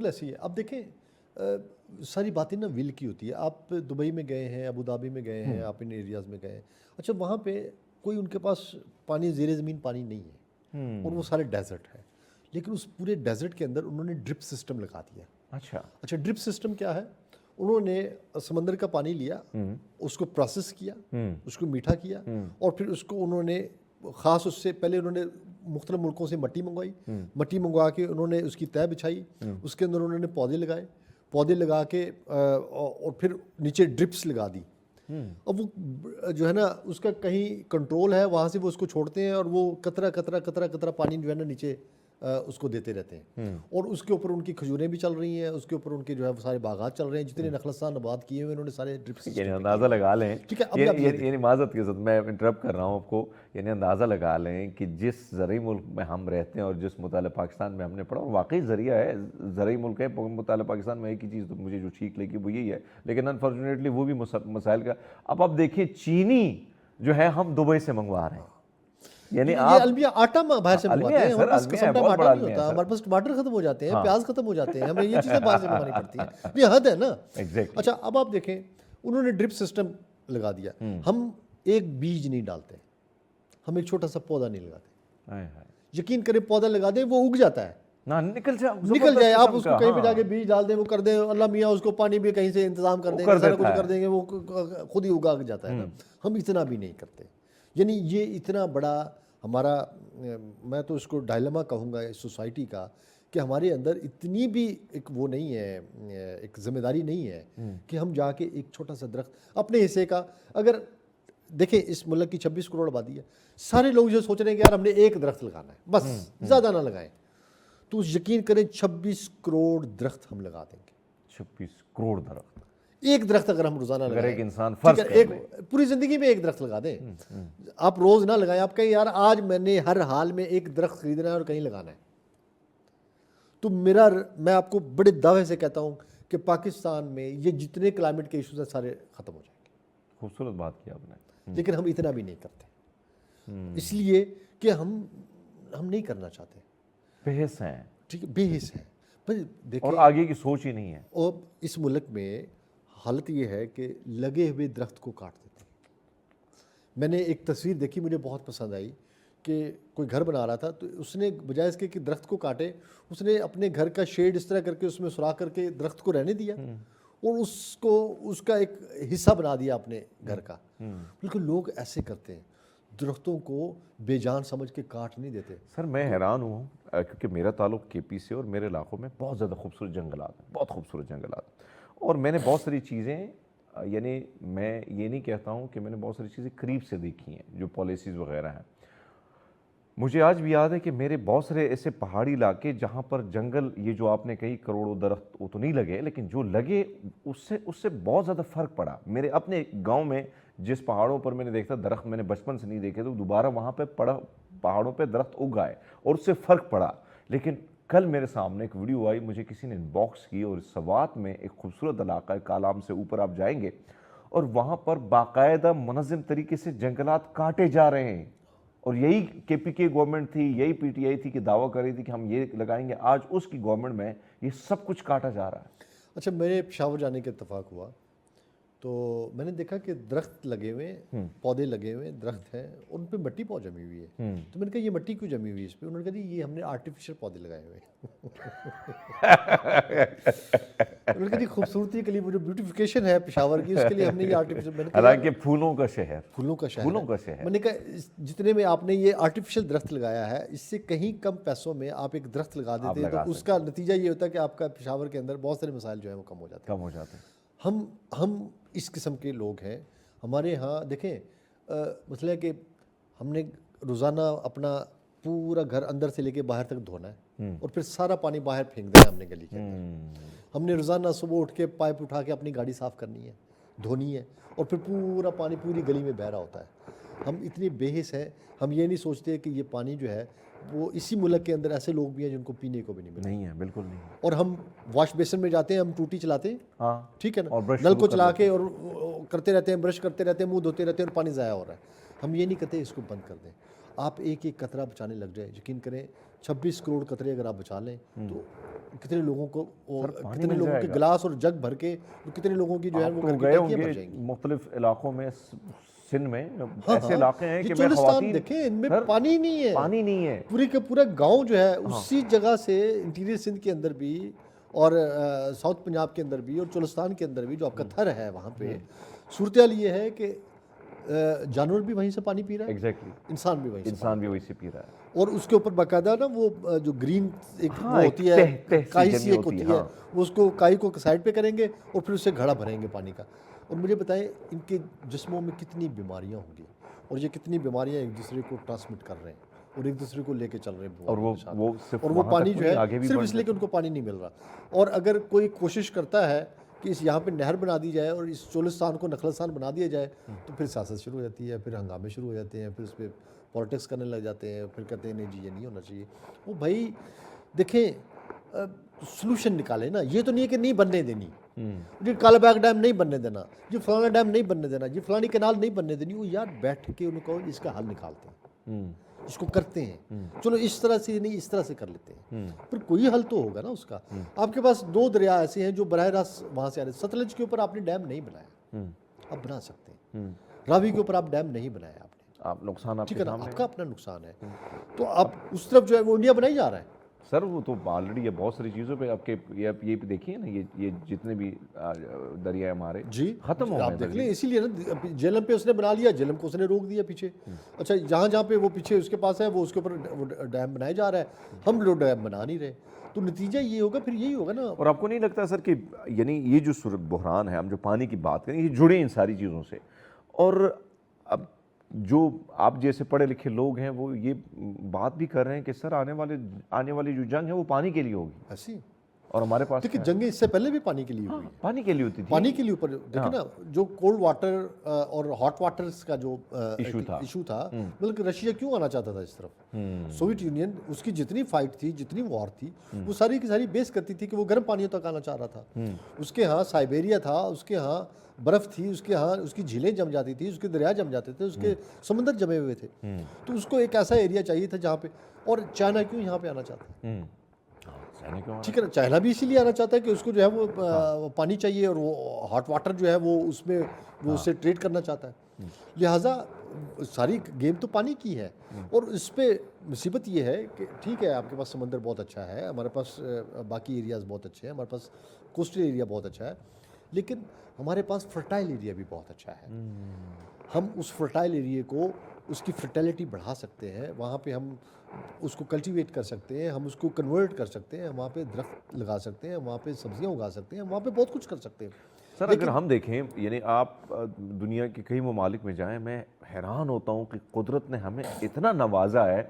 ایسی ہے. اب دیکھیں ساری باتیں نا ول کی ہوتی ہے. آپ دبئی میں گئے ہیں، ابو دھابی میں گئے ہیں، آپ ان ایریاز میں گئے ہیں، اچھا وہاں پہ کوئی ان کے پاس پانی، زیر زمین پانی نہیں ہے، اور وہ سارے ڈیزرٹ ہے، لیکن اس پورے ڈیزرٹ کے اندر انہوں نے ڈرپ سسٹم لگا دیا. اچھا ڈرپ سسٹم کیا ہے؟ انہوں نے سمندر کا پانی لیا، اس کو پروسیس کیا، اس کو میٹھا کیا، اور پھر اس کو انہوں نے خاص، اس سے پہلے انہوں نے مختلف ملکوں سے مٹی منگوائی، مٹی منگوا کے انہوں نے اس کی تہ بچھائی، اس کے اندر انہوں نے پودے لگا کے اور پھر نیچے ڈرپس لگا دی. اب وہ جو ہے نا اس کا کہیں کنٹرول ہے، وہاں سے وہ اس کو چھوڑتے ہیں، اور وہ قطرہ قطرہ قطرہ قطرہ پانی جو ہے نا نیچے اس کو دیتے رہتے ہیں. اور اس کے اوپر ان کی کھجوریں بھی چل رہی ہیں، اس کے اوپر ان کے جو ہے سارے باغات چل رہے ہیں، جتنے نخلستان آباد کیے ہوئے انہوں نے سارے ڈرپ سسٹم. یعنی اندازہ لگا لیں، ٹھیک ہے، ابھی آپ یہ یعنی معذرت کے ساتھ میں انٹرپٹ کر رہا ہوں آپ کو، یعنی اندازہ لگا لیں کہ جس زرعی ملک میں ہم رہتے ہیں اور جس مطالعہ پاکستان میں ہم نے پڑھا، اور واقعی ذریعہ ہے، زرعی ملک ہے مطالعہ پاکستان میں. ایک ہی چیز تو مجھے جو ٹھیک لگی وہ یہی ہے، لیکن انفارچونیٹلی وہ بھی مسائل کا. اب آپ دیکھیں چینی جو ہے ہم دبئی سے منگوا رہے ہیں، یعنی یہ آپ المیہ آٹا باہر سے منگواتے ہیں، ہمارے پاس قسم ٹائم آٹا نہیں ہوتا، ہمارے پاس ٹماٹر ختم ہو جاتے ہیں، پیاز ختم ہو جاتے ہیں، ہمیں یہ چیزیں باہر سے منگوانی پڑتی ہیں. یہ حد ہے نا. اچھا اب آپ دیکھیں انہوں نے ڈرپ سسٹم لگا دیا. ہم ایک بیج نہیں ڈالتے، ہم ایک چھوٹا سا پودا نہیں لگاتے. یقین کریں پودا لگا دیں وہ اگ جاتا ہے، نکل جائے. آپ اس کو کہیں پہ جا کے بیج ڈال دیں، وہ کر دیں، اللہ میاں اس کو پانی بھی کہیں سے انتظام کر دیں گے، سارا کچھ کر دیں گے، وہ خود ہی اگا جاتا ہے. ہم اتنا بھی نہیں کرتے. یعنی یہ اتنا بڑا ہمارا، میں تو اس کو ڈائلما کہوں گا اس سوسائٹی کا، کہ ہمارے اندر اتنی بھی ایک وہ نہیں ہے، ایک ذمہ داری نہیں ہے کہ ہم جا کے ایک چھوٹا سا درخت اپنے حصے کا. اگر دیکھیں اس ملک کی 26 کروڑ آبادی ہے، سارے لوگ جو سوچ رہے ہیں کہ یار ہم نے ایک درخت لگانا ہے، بس زیادہ نہ لگائیں، تو یقین کریں 26 کروڑ درخت ہم لگا دیں گے. 26 کروڑ درخت، ایک درخت اگر ہم روزانہ لگائیں، ایک انسان فرض کر لے پوری زندگی میں ایک درخت لگا دیں. آپ روز نہ لگائیں، آپ کہیں یار آج میں نے ہر حال میں ایک درخت خریدنا ہے اور کہیں لگانا ہے، تو میں آپ کو بڑے دعوے سے کہتا ہوں کہ پاکستان میں یہ جتنے کلائمیٹ کے ایشوز ہیں سارے ختم ہو جائیں گے. خوبصورت بات کی آپ نے. لیکن ہم اتنا بھی نہیں کرتے، اس لیے کہ ہم نہیں کرنا چاہتے. بے حس ہیں، ٹھیک ہے، بے حس ہیں. اور آگے کی سوچ ہی نہیں ہے. اور اس ملک میں حالت یہ ہے کہ لگے ہوئے درخت کو کاٹ دیتے ہیں. میں نے ایک تصویر دیکھی، مجھے بہت پسند آئی، کہ کوئی گھر بنا رہا تھا تو اس نے بجائے اس کے کہ درخت کو کاٹے، اس نے اپنے گھر کا شیڈ اس طرح کر کے اس میں سوراخ کر کے درخت کو رہنے دیا، اور اس کا ایک حصہ بنا دیا اپنے گھر کا. بالکل لوگ ایسے کرتے ہیں، درختوں کو بے جان سمجھ کے کاٹ نہیں دیتے. سر میں حیران ہوں کیونکہ میرا تعلق کے پی سے، اور میرے علاقوں میں بہت زیادہ خوبصورت جنگلات ہیں، بہت خوبصورت جنگلات، اور میں نے بہت ساری چیزیں، یعنی میں یہ نہیں کہتا ہوں کہ میں نے بہت ساری چیزیں قریب سے دیکھی ہیں جو پالیسیز وغیرہ ہیں. مجھے آج بھی یاد ہے کہ میرے بہت سارے ایسے پہاڑی علاقے جہاں پر جنگل، یہ جو آپ نے کہی کروڑوں درخت وہ تو نہیں لگے، لیکن جو لگے اس سے بہت زیادہ فرق پڑا. میرے اپنے گاؤں میں جس پہاڑوں پر میں نے دیکھا درخت میں نے بچپن سے نہیں دیکھے، تو دوبارہ وہاں پہ پہاڑوں پہ درخت اگ آئے اور اس سے فرق پڑا. لیکن کل میرے سامنے ایک ویڈیو آئی، مجھے کسی نے ان باکس کی، اور سوات میں ایک خوبصورت علاقہ ہے، کالام سے اوپر آپ جائیں گے اور وہاں پر باقاعدہ منظم طریقے سے جنگلات کاٹے جا رہے ہیں. اور یہی کے پی کے گورنمنٹ تھی، یہی پی ٹی آئی تھی کہ دعویٰ کر رہی تھی کہ ہم یہ لگائیں گے. آج اس کی گورنمنٹ میں یہ سب کچھ کاٹا جا رہا ہے. اچھا میرے پشاور جانے کا اتفاق ہوا، تو میں نے دیکھا کہ درخت لگے ہوئے ہیں، پودے لگے ہوئے ہیں، درخت ہیں، اور ان پہ مٹی بہت جمی ہوئی ہے. تو میں نے کہا یہ مٹی کیوں جمی ہوئی ہے اس پہ؟ انہوں نے کہا جی یہ ہم نے آرٹیفیشل پودے لگائے ہوئے ہیں. انہوں نے کہا جی خوبصورتی کے لیے وہ جو بیوٹیفیکیشن ہے پشاور کی، اس کے لیے ہم نے یہ آرٹیفیشل. میں نے کہا حالانکہ پھولوں کا شہر، پھولوں کا شہر پھولوں ہے. کا شہر. میں نے کہا جتنے میں آپ نے یہ آرٹیفیشل درخت لگایا ہے، اس سے کہیں کم پیسوں میں آپ ایک درخت لگا دیتے ہیں تو اس کا نتیجہ یہ ہوتا ہے کہ آپ کا پشاور کے اندر بہت سارے مسائل جو ہیں وہ کم ہو جاتے ہیں. کم ہو جاتے ہیں. ہم اس قسم کے لوگ ہیں. ہمارے ہاں دیکھیں مسئلہ ہے کہ ہم نے روزانہ اپنا پورا گھر اندر سے لے کے باہر تک دھونا ہے، اور پھر سارا پانی باہر پھینک دینا ہے ہم نے گلی کے اندر. ہم نے روزانہ صبح اٹھ کے پائپ اٹھا کے اپنی گاڑی صاف کرنی ہے، دھونی ہے، اور پھر پورا پانی پوری گلی میں بہہ رہا ہوتا ہے. ہم اتنے بے حس ہیں، ہم یہ نہیں سوچتے کہ یہ پانی جو ہے وہ اسی ملک کے اندر ایسے لوگ بھی ہیں جن کو پینے کو بھی نہیں ملتا. نہیں ہے، بالکل نہیں. اور ہم واش بیسن میں جاتے ہیں، ہم ٹوٹی چلاتے ہیں، ہاں ٹھیک ہے نا، اور برش نل کو چلا کے اور کرتے رہتے ہیں، برش کرتے رہتے ہیں، منہ دھوتے رہتے ہیں، اور پانی ضائع ہو رہا ہے. ہم یہ نہیں کہتے اس کو بند کر دیں. آپ ایک ایک قطرہ بچانے لگ جائیں، یقین کریں 26 کروڑ قطرے اگر آپ بچا لیں تو کتنے لوگوں کو، کتنے لوگوں کے گلاس اور جگ بھر کے، کتنے لوگوں کی جو ہے وہ تو گئے ہوں گے مختلف علاقوں میں، سندھ میں ایسے علاقے ہیں کہ میں خواتین دیکھیں ان میں پانی نہیں ہے، پانی نہیں ہے. پوری کا پورا گاؤں جو ہے اسی جگہ سے انٹیریئر سندھ کے اندر بھی اور ساؤتھ پنجاب کے اندر بھی اور چولستان کے اندر بھی جو آپ کا تھر ہے وہاں پہ صورتحال یہ ہے کہ جانور بھی وہیں سے پانی پی رہا ہے، ایگزیکٹلی انسان بھی وہیں سے پی رہا ہے. اور اس کے اوپر باقاعدہ نا وہ جو گرین ایک وہ ہوتی ہے کائی سی ایک ہوتی ہے، وہ اس کو کائی کو سائڈ پہ کریں گے اور پھر اسے گھڑا بھریں گے پانی کا. اور مجھے بتائیں ان کے جسموں میں کتنی بیماریاں ہوں گی، اور یہ کتنی بیماریاں ایک دوسرے کو ٹرانسمٹ کر رہے ہیں اور ایک دوسرے کو لے کے چل رہے ہیں. اور وہ پانی جو ہے صرف اس لیے کہ ان کو پانی نہیں مل رہا. اور اگر کوئی کوشش کرتا ہے کہ اس یہاں پہ نہر بنا دی جائے اور اس چولستان کو نخلستان بنا دیا جائے تو پھر سیاست شروع ہو جاتی ہے، پھر ہنگامے شروع ہو جاتے ہیں، پھر اس پہ پالیٹکس کرنے لگ جاتے ہیں، پھر کہتے ہیں نہیں جی یہ نہیں ہونا چاہیے. وہ بھائی دیکھیں سلوشن نکالے نا. یہ تو نہیں ہے کہ نہیں بننے دینی، جی کالا باغ ڈیم نہیں بننے دینا، جی فلانا ڈیم نہیں بننے دینا، جی فلانی کینال نہیں بننے دینی. وہ یار بیٹھ کے انہوں کو اس کا حل نکالتے ہیں، اس کو کرتے ہیں. چلو اس طرح سے نہیں، اس طرح سے کر لیتے ہیں، پھر کوئی حل تو ہوگا نا اس کا. آپ کے پاس 2 دریا ایسے ہیں جو براہ راست وہاں سے آ رہے ہیں. ستلج کے اوپر آپ نے ڈیم نہیں بنایا، آپ بنا سکتے ہیں. راوی کے اوپر آپ ڈیم نہیں بنایا آپ نے، آپ نقصان ٹھیک ہے نا، آپ کا اپنا نقصان ہے. تو آپ اس طرف جو ہے وہ انڈیا بنائی جا رہا ہے. سر وہ تو آلریڈی بہت ساری چیزوں پہ آپ کے یہ دیکھیے نا، یہ جتنے بھی دریا ہمارے جی ختم ہو گئے. آپ دیکھ لیں، اسی لیے نا جیلم پہ اس نے بنا لیا، جیلم کو اس نے روک دیا پیچھے. اچھا جہاں پہ وہ پیچھے اس کے پاس ہے وہ اس کے اوپر ڈیم بنایا جا رہا ہے، ہم لوگ ڈیم بنا نہیں رہے. تو نتیجہ یہ ہوگا، پھر یہی ہوگا نا. اور آپ کو نہیں لگتا سر کہ یعنی یہ جو بحران ہے، ہم جو پانی کی بات کریں، یہ جڑے ان ساری چیزوں سے. اور اب جو آپ جیسے پڑھے لکھے لوگ ہیں وہ یہ بات بھی کر رہے ہیں کہ سر آنے والی جو جنگ ہے وہ پانی کے لیے ہوگی. ایسی اور ہمارے پاس دیکھیں جنگیں اس سے پہلے بھی پانی کے لیے ہوئی، پانی کے لیے ہوتی تھی. پانی کے لیے اوپر دیکھیں نا، جو کولڈ واٹر اور ہاٹ واٹرز کا جو ایشو تھا، بلکہ رشیا کیوں آنا چاہتا تھا اس طرف؟ سوویت یونین اس کی جتنی فائٹ تھی، جتنی وار تھی، وہ ساری کی ساری بیس کرتی تھی کہ وہ گرم پانیوں تک آنا چاہ رہا تھا. اس کے ہاں سائبیریا تھا، اس کے ہاں برف تھی، اس کے ہاں اس کی جھیلیں جم جاتی تھی، اس کے دریا جم جاتے تھے، اس کے سمندر جمے ہوئے تھے. تو اس کو ایک ایسا ایریا چاہیے تھا جہاں پہ. اور چائنا کیوں یہاں پہ آنا چاہتا ہے؟ ٹھیک ہے نا، چائنا بھی اسی لیے آنا چاہتا ہے کہ اس کو جو ہے وہ پانی چاہیے، اور وہ ہاٹ واٹر جو ہے وہ اس میں وہ اس سے ٹریڈ کرنا چاہتا ہے. لہٰذا ساری گیم تو پانی کی ہے. اور اس پہ مصیبت یہ ہے کہ ٹھیک ہے آپ کے پاس سمندر بہت اچھا ہے، ہمارے پاس باقی ایریاز بہت اچھے ہیں، ہمارے پاس کوسٹل ایریا بہت اچھا ہے، لیکن ہمارے پاس فرٹائل ایریا بھی بہت اچھا ہے. ہم اس فرٹائل ایریے کو، اس کی فرٹیلٹی بڑھا سکتے ہیں، وہاں پہ ہم اس کو کلٹیویٹ کر سکتے ہیں، ہم اس کو کنورٹ کر سکتے ہیں، وہاں پہ درخت لگا سکتے ہیں، وہاں پہ سبزیاں اگا سکتے ہیں، وہاں پہ بہت کچھ کر سکتے ہیں. سر اگر ہم دیکھیں، یعنی آپ دنیا کے کئی ممالک میں جائیں، میں حیران ہوتا ہوں کہ قدرت نے ہمیں اتنا نوازا ہے.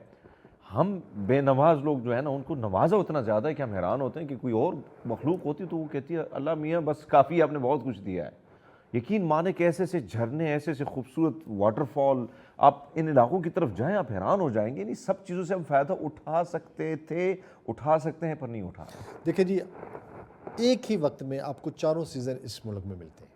ہم بے نواز لوگ جو ہے نا، ان کو نوازا اتنا زیادہ ہے کہ ہم حیران ہوتے ہیں کہ کوئی اور مخلوق ہوتی تو وہ کہتی ہے اللہ میاں بس کافی، آپ نے بہت کچھ دیا ہے. یقین مانے کہ ایسے ایسے جھرنے، ایسے ایسے خوبصورت واٹر فال، آپ ان علاقوں کی طرف جائیں آپ حیران ہو جائیں گے. نہیں سب چیزوں سے ہم فائدہ اٹھا سکتے تھے، اٹھا سکتے ہیں، پر نہیں اٹھا رہے. دیکھیں جی، ایک ہی وقت میں آپ کو چاروں سیزن اس ملک میں ملتے ہیں.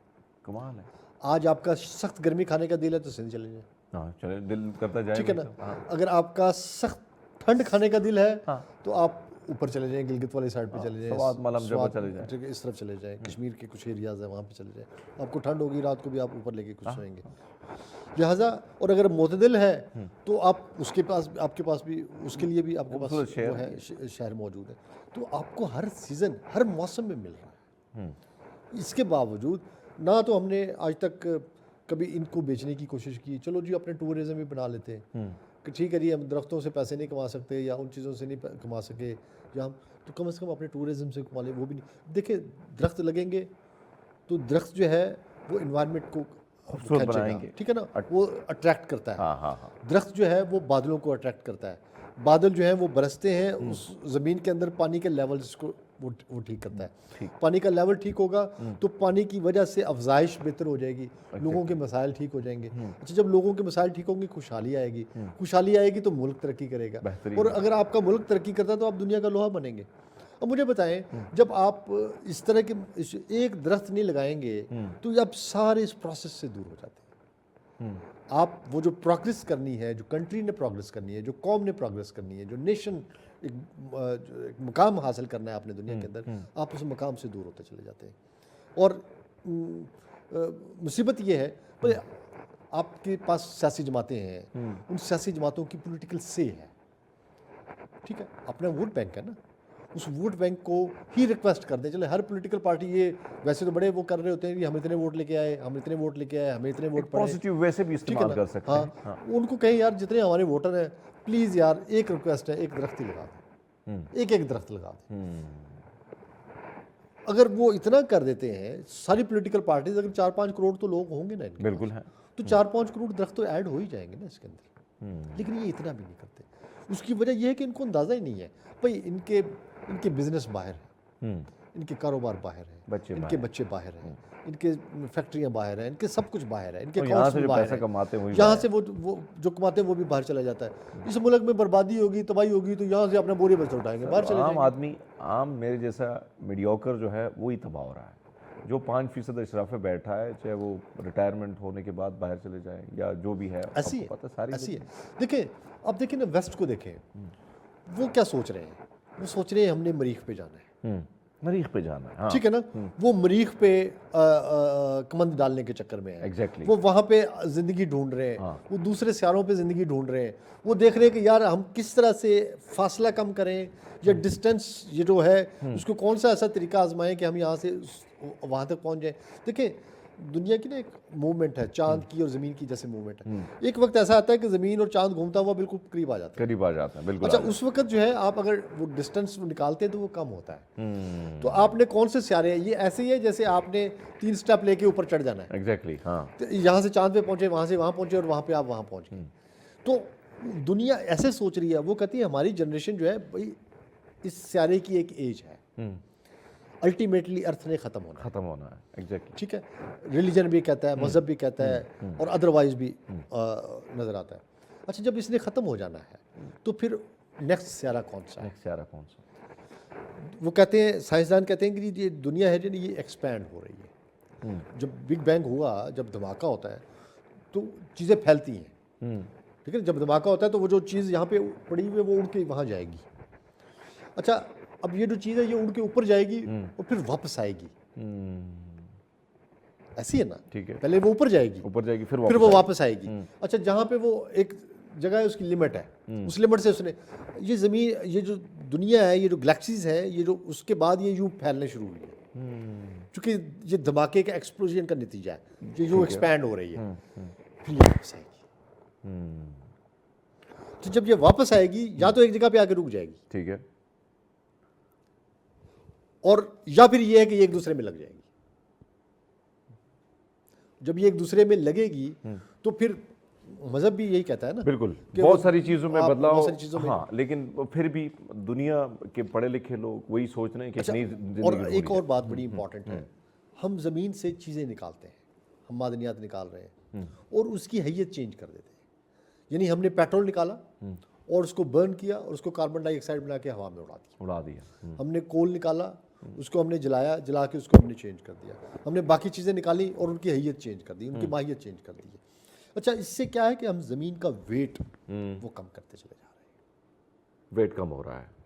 کمال ہے. آج آپ کا سخت گرمی کھانے کا دل ہے تو سندھ چلے جائیں. ہاں چلے، دل کرتا جائے. ٹھیک ہے نا. اگر آپ کا سخت ٹھنڈ کھانے کا دل ہے تو آپ اوپر چلے جائیں, گلگت والی سائڈ پہ چلے جائیں, سوات ملم جگہ سوات چلے جائیں, اس طرف چلے جائیں, کشمیر کے کچھ ایریاز ہیں وہاں پہ چلے جائیں, آپ کو ٹھنڈ ہوگی رات کو بھی آپ اوپر لے کے کچھ سوئیں گے. لہٰذا اور اگر معتدل ہے تو آپ اس کے پاس, آپ کے پاس بھی اس کے لیے بھی آپ کے پاس وہ ہے شہر موجود ہے. تو آپ کو ہر سیزن ہر موسم میں مل رہا ہے. اس کے باوجود نہ تو ہم نے آج تک کبھی ان کو بیچنے کی کوشش کی, چلو جی اپنے ٹورزم بھی بنا لیتے ہیں کہ ٹھیک ہے جی ہم درختوں سے پیسے نہیں کما سکتے یا ان چیزوں سے نہیں کما سکے, یا ہم تو کم از کم اپنے ٹورزم سے کما لیں. وہ بھی نہیں. دیکھیں درخت لگیں گے تو درخت جو ہے وہ انوائرمنٹ کو خوبصورت بنائیں گے, ٹھیک ہے نا, وہ اٹریکٹ کرتا ہے. ہاں ہاں ہاں, درخت جو ہے وہ بادلوں کو اٹریکٹ کرتا ہے. بادل جو ہیں وہ برستے ہیں, اس زمین کے اندر پانی کے لیولز کو وہ ٹھیک کرتا ہے. پانی کا لیول ٹھیک ہوگا تو پانی کی وجہ سے افزائش بہتر ہو جائے گی, لوگوں کے مسائل ٹھیک ہو جائیں گے. اچھا جب لوگوں کے مسائل ٹھیک ہوں گے خوشحالی آئے گی, خوشحالی آئے گی تو ملک ترقی کرے گا, اور اگر آپ کا ملک ترقی کرتا ہے تو آپ دنیا کا لوہا بنیں گے. اب مجھے بتائیں جب آپ اس طرح کے ایک درخت نہیں لگائیں گے تو آپ سارے اس پروسیس سے دور ہو جاتے ہیں. آپ وہ جو پروگریس کرنی ہے, جو کنٹری نے پروگریس کرنی ہے, جو قوم نے پروگریس کرنی ہے, جو نیشن ایک مقام حاصل کرنا ہے اپنے دنیا کے اندر, آپ اس مقام سے دور ہوتے چلے جاتے ہیں. اور مصیبت یہ ہے آپ کے پاس سیاسی جماعتیں ہیں, ان سیاسی جماعتوں کی پولیٹیکل سے ہے, ٹھیک ہے, اپنا ووٹ بینک ہے نا, اس ووٹ بینک کو ہی ریکویسٹ کر دیں. چلے ہر پولیٹیکل پارٹی یہ ویسے تو بڑے وہ کر رہے ہوتے ہیں کہ ہم اتنے ووٹ لے کے آئے, ہم اتنے ووٹ لے کے آئے, ہمیں اتنے ووٹ پڑے, پازیٹیو ویسے بھی استعمال کر سکتے ہیں. ہاں ان کو کہیں یار جتنے ہمارے ووٹر ہیں پلیز یار ایک ریکویسٹ ہے, ایک درخت ہی لگا دیں, ایک درخت لگا دیں. اگر وہ اتنا کر دیتے ہیں ساری پولیٹیکل پارٹیز, اگر 4-5 کروڑ تو لوگ ہوں گے نا, بالکل ہے, تو 4-5 کروڑ درخت تو ایڈ ہو ہی جائیں گے نا اس کے اندر. لیکن یہ اتنا بھی نہیں کرتے. اس کی وجہ یہ ہے کہ ان کو اندازہ ہی نہیں ہے بھائی ان کے بزنس باہر ہیں, ان کے کاروبار باہر ہیں, ان کے بچے باہر ہیں, ان کے فیکٹریاں باہر ہیں, ان کے سب کچھ باہر ہے, ان کے یہاں سے جو پیسہ کماتے ہیں یہاں سے وہ جو کماتے ہیں وہ بھی باہر چلا جاتا ہے. اس ملک میں بربادی ہوگی, تباہی ہوگی تو یہاں سے اپنا بوری بچہ اٹھائیں گے, باہر چلے جائیں گے. عام آدمی, عام میرے جیسا میڈیوکر جو ہے وہی تباہ ہو رہا ہے, جو 5% اشراف پہ بیٹھا ہے, چاہے وہ ریٹائرمنٹ ہونے کے بعد باہر چلے جائیں یا جو بھی ہے, ایسی پتہ ساری ایسی ہے. دیکھیں اب دیکھیں نا ویسٹ کو دیکھیں, وہ کیا سوچ رہے ہیں, وہ سوچ رہے ہیں ہم نے مریخ پہ جانا ہے, مریخ پہ جانا ہے, ٹھیک ہے نا, وہ مریخ پہ کمند ڈالنے کے چکر میں ہے, ایگزیکٹلی, وہ وہاں پہ زندگی ڈھونڈ رہے ہیں, وہ دوسرے سیاروں پہ زندگی ڈھونڈ رہے ہیں, وہ دیکھ رہے ہیں کہ یار ہم کس طرح سے فاصلہ کم کریں یا ڈسٹینس یہ جو ہے اس کو کون سا ایسا طریقہ آزمائیں کہ ہم یہاں سے وہاں تک پہنچ جائیں. دیکھیں دنیا کی نا ایک موومنٹ ہے چاند کی اور زمین کی جیسے موومنٹ ہے, ایک وقت ایسا آتا ہے کہ زمین اور چاند گھومتا ہوا بالکل قریب آ جاتا ہے, قریب آ جاتا ہے, بالکل. اچھا اس وقت جو ہے آپ اگر وہ ڈسٹینس نکالتے ہیں تو وہ کم ہوتا ہے. تو آپ نے کون سے سیارے ہیں, یہ ایسے ہی ہے جیسے آپ نے 3 سٹیپ لے کے اوپر چڑھ جانا ہے, ایگزیکٹلی, ہاں, یہاں سے چاند پہ پہنچے, وہاں سے وہاں پہنچے اور وہاں پہ آپ وہاں پہنچ گئے. تو دنیا ایسے سوچ رہی ہے, وہ کہتی ہے ہماری جنریشن جو ہے بھائی اس سیارے کی ایک ایج ہے, الٹیمیٹلی ارتھ نے ختم ہونا ہے, ایگزیکٹلی, ٹھیک ہے. ریلیجن بھی کہتا ہے, مذہب بھی کہتا ہے, اور ادروائز بھی نظر آتا ہے. اچھا جب اس نے ختم ہو جانا ہے تو پھر نیکسٹ سیارہ کون سا ہے, سیارہ کون سا, وہ کہتے ہیں سائنسدان کہتے ہیں کہ یہ دنیا ہے جو یہ ایکسپینڈ ہو رہی ہے. جب بگ بینگ ہوا, جب دھماکہ ہوتا ہے تو چیزیں پھیلتی ہیں, ٹھیک ہے, جب دھماکہ ہوتا ہے تو وہ جو چیز یہاں پہ پڑی ہوئی ہے وہ اڑ کے وہاں جائے گی. اچھا اب یہ جو چیز ہے یہ اڑ کے اوپر جائے گی اور پھر واپس آئے گی, ایسی ہے نا, ٹھیک ہے, پہلے وہ اوپر جائے گی پھر وہ واپس آئے گی. اچھا جہاں پہ وہ ایک جگہ ہے اس کی لمٹ ہے, اس لمٹ سے اس نے یہ زمین, یہ جو دنیا ہے, یہ جو گلیکسیز ہے, یہ جو اس کے بعد یہ یوں پھیلنے شروع ہوئی ہے, چونکہ یہ دھماکے کا ایکسپلوژن کا نتیجہ ہے, یہ یوں ایکسپینڈ ہو رہی ہے, پھر یہ واپس آئے گی. تو جب یہ واپس آئے گی یا تو ایک جگہ پہ آ کے رک جائے گی, ٹھیک ہے, اور یا پھر یہ ہے کہ یہ ایک دوسرے میں لگ جائے گی. جب یہ ایک دوسرے میں لگے گی تو پھر مذہب بھی یہی کہتا ہے نا, بالکل, بہت ساری چیزوں میں بدلاؤ, ہاں, لیکن پھر بھی دنیا کے پڑھے لکھے لوگ وہی سوچ رہے ہیں کہ نئی زندگی. اور ایک اور بات بڑی امپورٹنٹ ہے, ہم زمین سے چیزیں نکالتے ہیں, ہم معدنیات نکال رہے ہیں اور اس کی حیت چینج کر دیتے ہیں. یعنی ہم نے پیٹرول نکالا اور اس کو برن کیا اور اس کو کاربن ڈائی آکسائڈ بنا کے ہوا میں اڑا دیا. ہم نے کول نکالا, اس کو ہم نے جلایا, جلا کے اس کو ہم نے چینج کر دیا. ہم نے باقی چیزیں نکالی اور ان کی حیت چینج کر دی, ان کی ماہیت چینج کر دی. اچھا اس سے کیا ہے کہ ہم زمین کا ویٹ وہ کم کرتے چلے جا رہے ہیں, ویٹ کم ہو رہا ہے.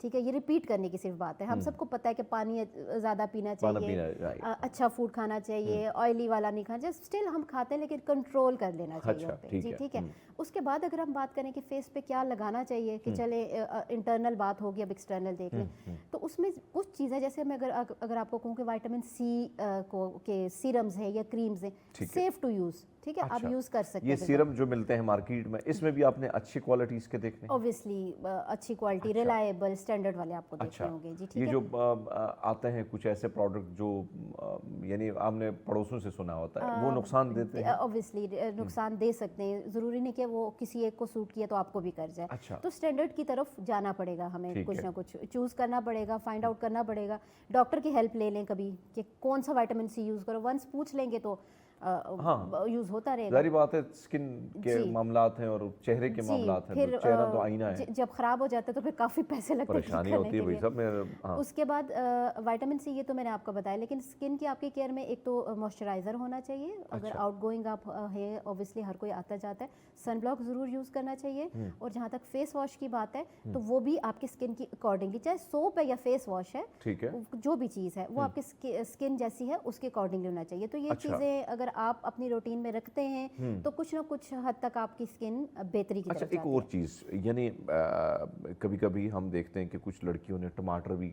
ٹھیک ہے, یہ ریپیٹ کرنے کی صرف بات ہے. ہم سب کو پتہ ہے کہ پانی زیادہ پینا چاہیے, اچھا فوڈ کھانا چاہیے, آئلی والا نہیں کھانا چاہیے, اسٹل ہم کھاتے ہیں لیکن کنٹرول کر لینا چاہیے. جی ٹھیک ہے. اس کے بعد اگر ہم بات کریں کہ فیس پہ کیا لگانا چاہیے, کہ چلے انٹرنل بات ہوگی, اب ایکسٹرنل دیکھ لیں, تو اس میں کچھ چیزیں جیسے میں اگر آپ کو کہوں کہ وائٹامن سی کے سیرمز ہیں یا کریمز ہیں, سیف ٹو یوز, ٹھیک ہے, آپ یوز کر سکتے ہیں. یہ سیرم جو ملتے ہیں مارکیٹ میں, اس میں بھی آپ نے اچھی کوالٹیز کے دیکھنے ہیں؟ اوبویسلی اچھی کوالٹی, ریلائبل, اسٹینڈرڈ والے آپ کو دیکھنے ہوں گے. جی ٹھیک ہے. یہ جو آتے ہیں کچھ ایسے پروڈکٹ جو یعنی آپ نے پڑوسوں سے سنا ہوتا ہے, وہ نقصان دیتے ہیں؟ اوبویسلی نقصان دے سکتے ہیں, ضروری نہیں کہ وہ کسی ایک کو سوٹ کیا تو آپ کو بھی کر جائے. تو اسٹینڈرڈ کی طرف جانا پڑے گا ہمیں, کچھ نہ کچھ چوز کرنا پڑے گا, فائنڈ آؤٹ کرنا پڑے گا. ڈاکٹر کی ہیلپ لے لیں کبھی کہ کون سا وائٹامن سی یوز کرو, ونس پوچھ لیں گے تو یوز ہوتا رہے گا. ظاہری بات ہے, اسکن کے معاملات ہیں اور چہرے کے معاملات ہیں, تو چہرہ تو آئینہ ہے, جب خراب ہو جاتا ہے تو پھر کافی پیسے لگتے ہیں, پریشانی ہوتی ہے بھائی صاحب. اس کے بعد وائٹامن سی, یہ تو میں نے آپ کو بتایا, لیکن اسکن کی آپ کی کیئر میں ایک تو موئسچرائزر ہونا چاہیے. اگر آؤٹ گوئنگ آپ ہے, اوبویسلی ہر کوئی آتا جاتا ہے, سن بلاک ضرور یوز کرنا چاہیے. اور جہاں تک فیس واش کی بات ہے تو وہ بھی آپ کی اسکن کی اکارڈنگلی, چاہے سوپ ہے یا فیس واش ہے, جو بھی چیز ہے وہ آپ کی اسکن جیسی ہے اس کے اکارڈنگلی ہونا چاہیے. تو یہ چیزیں اگر آپ اپنی روٹین میں رکھتے ہیں تو کچھ نہ کچھ حد تک آپ کی اسکن بہتری کی طرف جاتی ہے. ایک اور چیز, یعنی کبھی کبھی ہم دیکھتے ہیں کہ کچھ لڑکیوں نے ٹماٹر بھی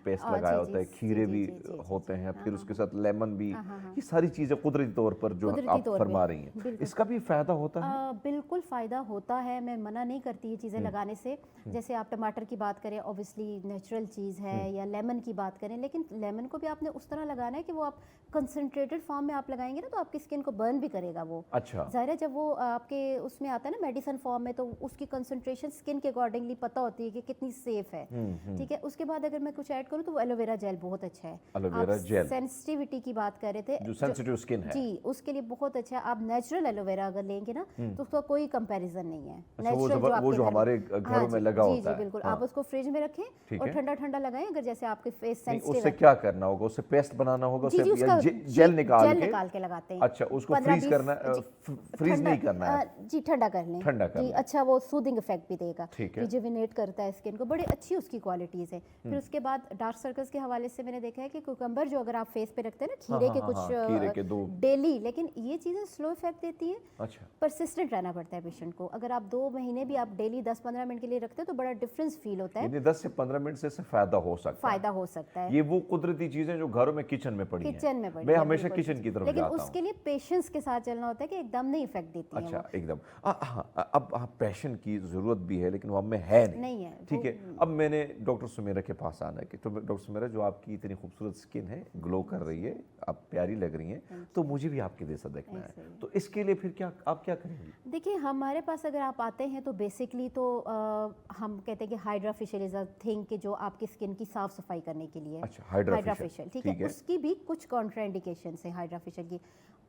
پیسٹ لگایا ہوتا ہے, کھیرے بھی ہوتے ہیں, پھر اس کے ساتھ لیمن بھی, یہ ساری چیزیں قدرتی طور پر جو آپ فرما رہی ہیں, اس کا بھی فائدہ ہوتا ہے؟ بالکل فائدہ ہوتا ہے, میں منع نہیں کرتی یہ چیزیں لگانے سے. جیسے آپ ٹماٹر کی بات کریں, اوبویسلی نیچرل چیز ہے, یا لیمن کی بات کریں, لیکن لیمن کو بھی آپ نے اس طرح لگانا ہے کہ وہ آپ کنسنٹریٹڈ فارم میں آپ لگائیں گے نا تو آپ کی اسکن کو برن بھی کرے گا وہ. ظاہر ہے جب وہ آپ کے اس میں آتا ہے نا میڈیسن فارم میں, تو اس کی کنسنٹریشن اسکن کے اکارڈنگلی پتہ ہوتی ہے کہ کتنی سیف ہے. ٹھیک ہے. اس کے بعد اگر میں کچھ ایڈ کروں تو وہ ایلو ویرا جیل بہت اچھا ہے. ایلوویرا جیل سینسٹیوٹی کی بات کر رہے تھے, جو سینسٹیو اسکن ہے, جی اس کے لیے بہت اچھا ہے. آپ نیچرل ایلو ویرا اگر لیں گے نا تو اس کا کوئی کمپیریزن نہیں ہے. نیچرل وہ جو ہمارے گھروں میں لگا ہوتا ہے, جی بالکل, آپ اس کو فریج میں رکھیں اور ٹھنڈا ٹھنڈا لگائیں. اگر جیسے آپ کے فیس سینسٹیو ہے, اس سے کیا کرنا ہوگا, اس سے پیسٹ بنانا ہوگا, جیل نکال کے لگاتے ہیں. اچھا, اس کو فریز کرنا, فریز نہیں کرنا ہے, جی ٹھنڈا کر لیں. جی اچھا, وہ سودنگ افیکٹ بھی دے گا, ریجوینیٹ کرتا ہے اسکن کو, بڑی اچھی اس کی کوالٹیز ہیں. پھر اس کے بعد ڈارک سرکلز کے حوالے سے میں نے دیکھا ہے کہ کوکمبر جو اگر آپ فیس پہ رکھتے ہیں نا, کھیرے کے کچھ ڈیلی, لیکن یہ چیزیں سلو افیکٹ دیتی ہیں. پرسسٹنٹ رہنا پڑتا ہے پیشنٹ کو. اگر آپ 2 مہینے بھی آپ ڈیلی 10-15 منٹ کے لیے رکھتے ہیں تو بڑا ڈفرینس فیل ہوتا ہے. یعنی 10 سے 15 منٹ سے فائدہ ہو سکتا ہے. یہ وہ قدرتی چیزیں جو گھروں میں کچن میں پڑی ہیں, میں ہمیشہ کچن کی طرف جاتا ہوں, لیکن اس کے لیے پیشنس کے ساتھ چلنا ہوتا ہے کہ ایک دم نہیں افیکٹ دیتی ہیں. اچھا, ایک دم. اب پیشن کی ضرورت بھی ہے لیکن وہ اب میں ہے نہیں ہے. ٹھیک ہے. اب میں نے ڈاکٹر سمیرہ کے پاس آنا ہے کہ ڈاکٹر سمیرہ, جو آپ کی اتنی خوبصورت اسکن ہے, گلو کر رہی ہے, آپ پیاری لگ رہی ہیں, تو مجھے بھی آپ کے جیسا دیکھنا ہے, تو اس کے لیے پھر آپ کیا کریں گے؟ دیکھیے, ہمارے پاس اگر آپ آتے ہیں تو بیسکلی تو ہم کہتے ہیں کہ hydra facial is a thing, کہ جو آپ کی اسکن کی صاف صفائی کرنے کے لیے. ہائیڈرا فیشیل, ٹھیک ہے. اس کی بھی کچھ کانٹرا انڈیکیشنس ہیں ہائیڈرا فیشیل کی.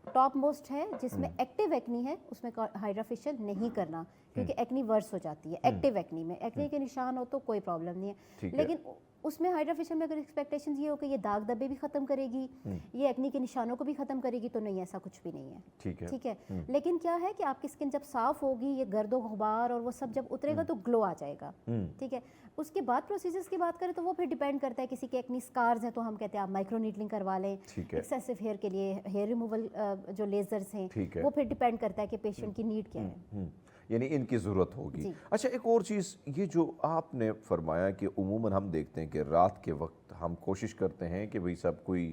ٹاپ موسٹ ہے جس میں ایکٹیو ایکنی ہے, اس میں ہائیڈرا فیشیل نہیں کرنا, کیونکہ ایکنی ورس ہو جاتی ہے. ایکٹیو ایکنی میں ایکنی کے نشان ہو تو کوئی پرابلم نہیں ہے, لیکن اس میں ہائیڈرا فیشیل میں اگر ایکسپیکٹیشن یہ ہو کہ یہ داغ دبے بھی ختم کرے گی, یہ ایکنی کے نشانوں کو بھی ختم کرے گی, تو نہیں, ایسا کچھ بھی نہیں ہے. ٹھیک ہے. لیکن کیا ہے کہ آپ کی اسکن جب صاف ہوگی, یہ گرد و غبار اور وہ سب جب اترے گا تو گلو آ جائے گا. ٹھیک ہے. اس کے بعد پروسیجرز کی بات کریں تو وہ پھر ڈیپینڈ کرتا ہے, کسی کے ایکنی اسکارز ہیں تو ہم کہتے ہیں آپ مائکرو نیڈلنگ کروا لیں. ایکسیسو ہیئر کے لیے ہیئر ریموول جو لیزرز ہیں وہ پھر ڈیپینڈ کرتا ہے کہ پیشنٹ کی نیڈ کیا ہے, یعنی ان کی ضرورت ہوگی. اچھا, ایک اور چیز, یہ جو آپ نے فرمایا کہ عموماً ہم دیکھتے ہیں کہ رات کے وقت ہم کوشش کرتے ہیں کہ بھئی سب کوئی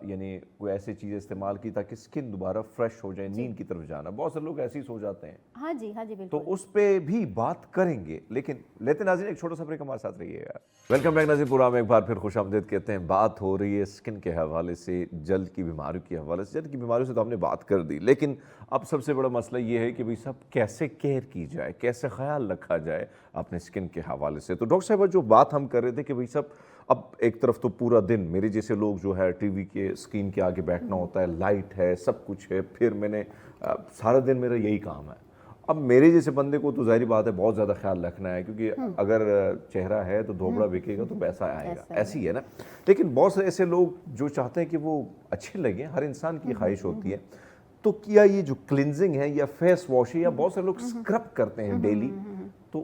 یعنی کوئی ایسی چیز استعمال کی تاکہ اسکن دوبارہ فریش ہو جائے, نیند کی طرف جانا. بہت سے لوگ ایسے ہی سو جاتے ہیں. ہاں جی بالکل. تو اس پہ بھی بات کریں گے, لیکن لیتے ناظرین ایک چھوٹا سا بریک, ہمارے ساتھ رہیے گا. ویلکم بیک ناظرین, پروگرام میں ایک بار پھر خوش آمدید کہتے ہیں. بات ہو رہی ہے اسکن کے حوالے سے, جلد کی بیماریوں کے حوالے سے. جلد کی بیماریوں سے تو ہم نے بات کر دی, لیکن اب سب سے بڑا مسئلہ یہ ہے کہ بھئی سب کیسے کیئر کی جائے, کیسے خیال رکھا جائے اپنے اسکن کے حوالے سے. تو ڈاکٹر صاحبہ, جو بات ہم کر رہے تھے کہ بھئی سب, اب ایک طرف تو پورا دن میرے جیسے لوگ جو ہے ٹی وی کے اسکرین کے آگے بیٹھنا ہوتا ہے, لائٹ ہے, سب کچھ ہے, پھر میں نے سارا دن میرا یہی کام ہے. اب میرے جیسے بندے کو تو ظاہری بات ہے بہت زیادہ خیال رکھنا ہے, کیونکہ اگر چہرہ ہے تو دھوبڑا بکے گا تو پیسہ آئے گا, ایسی ہے نا. لیکن بہت سے ایسے لوگ جو چاہتے ہیں کہ وہ اچھے لگیں, ہر انسان کی خواہش ہوتی ہے, تو کیا یہ جو کلینزنگ ہے یا فیس واش ہے, یا بہت سے لوگ اسکرب کرتے ہیں ڈیلی, تو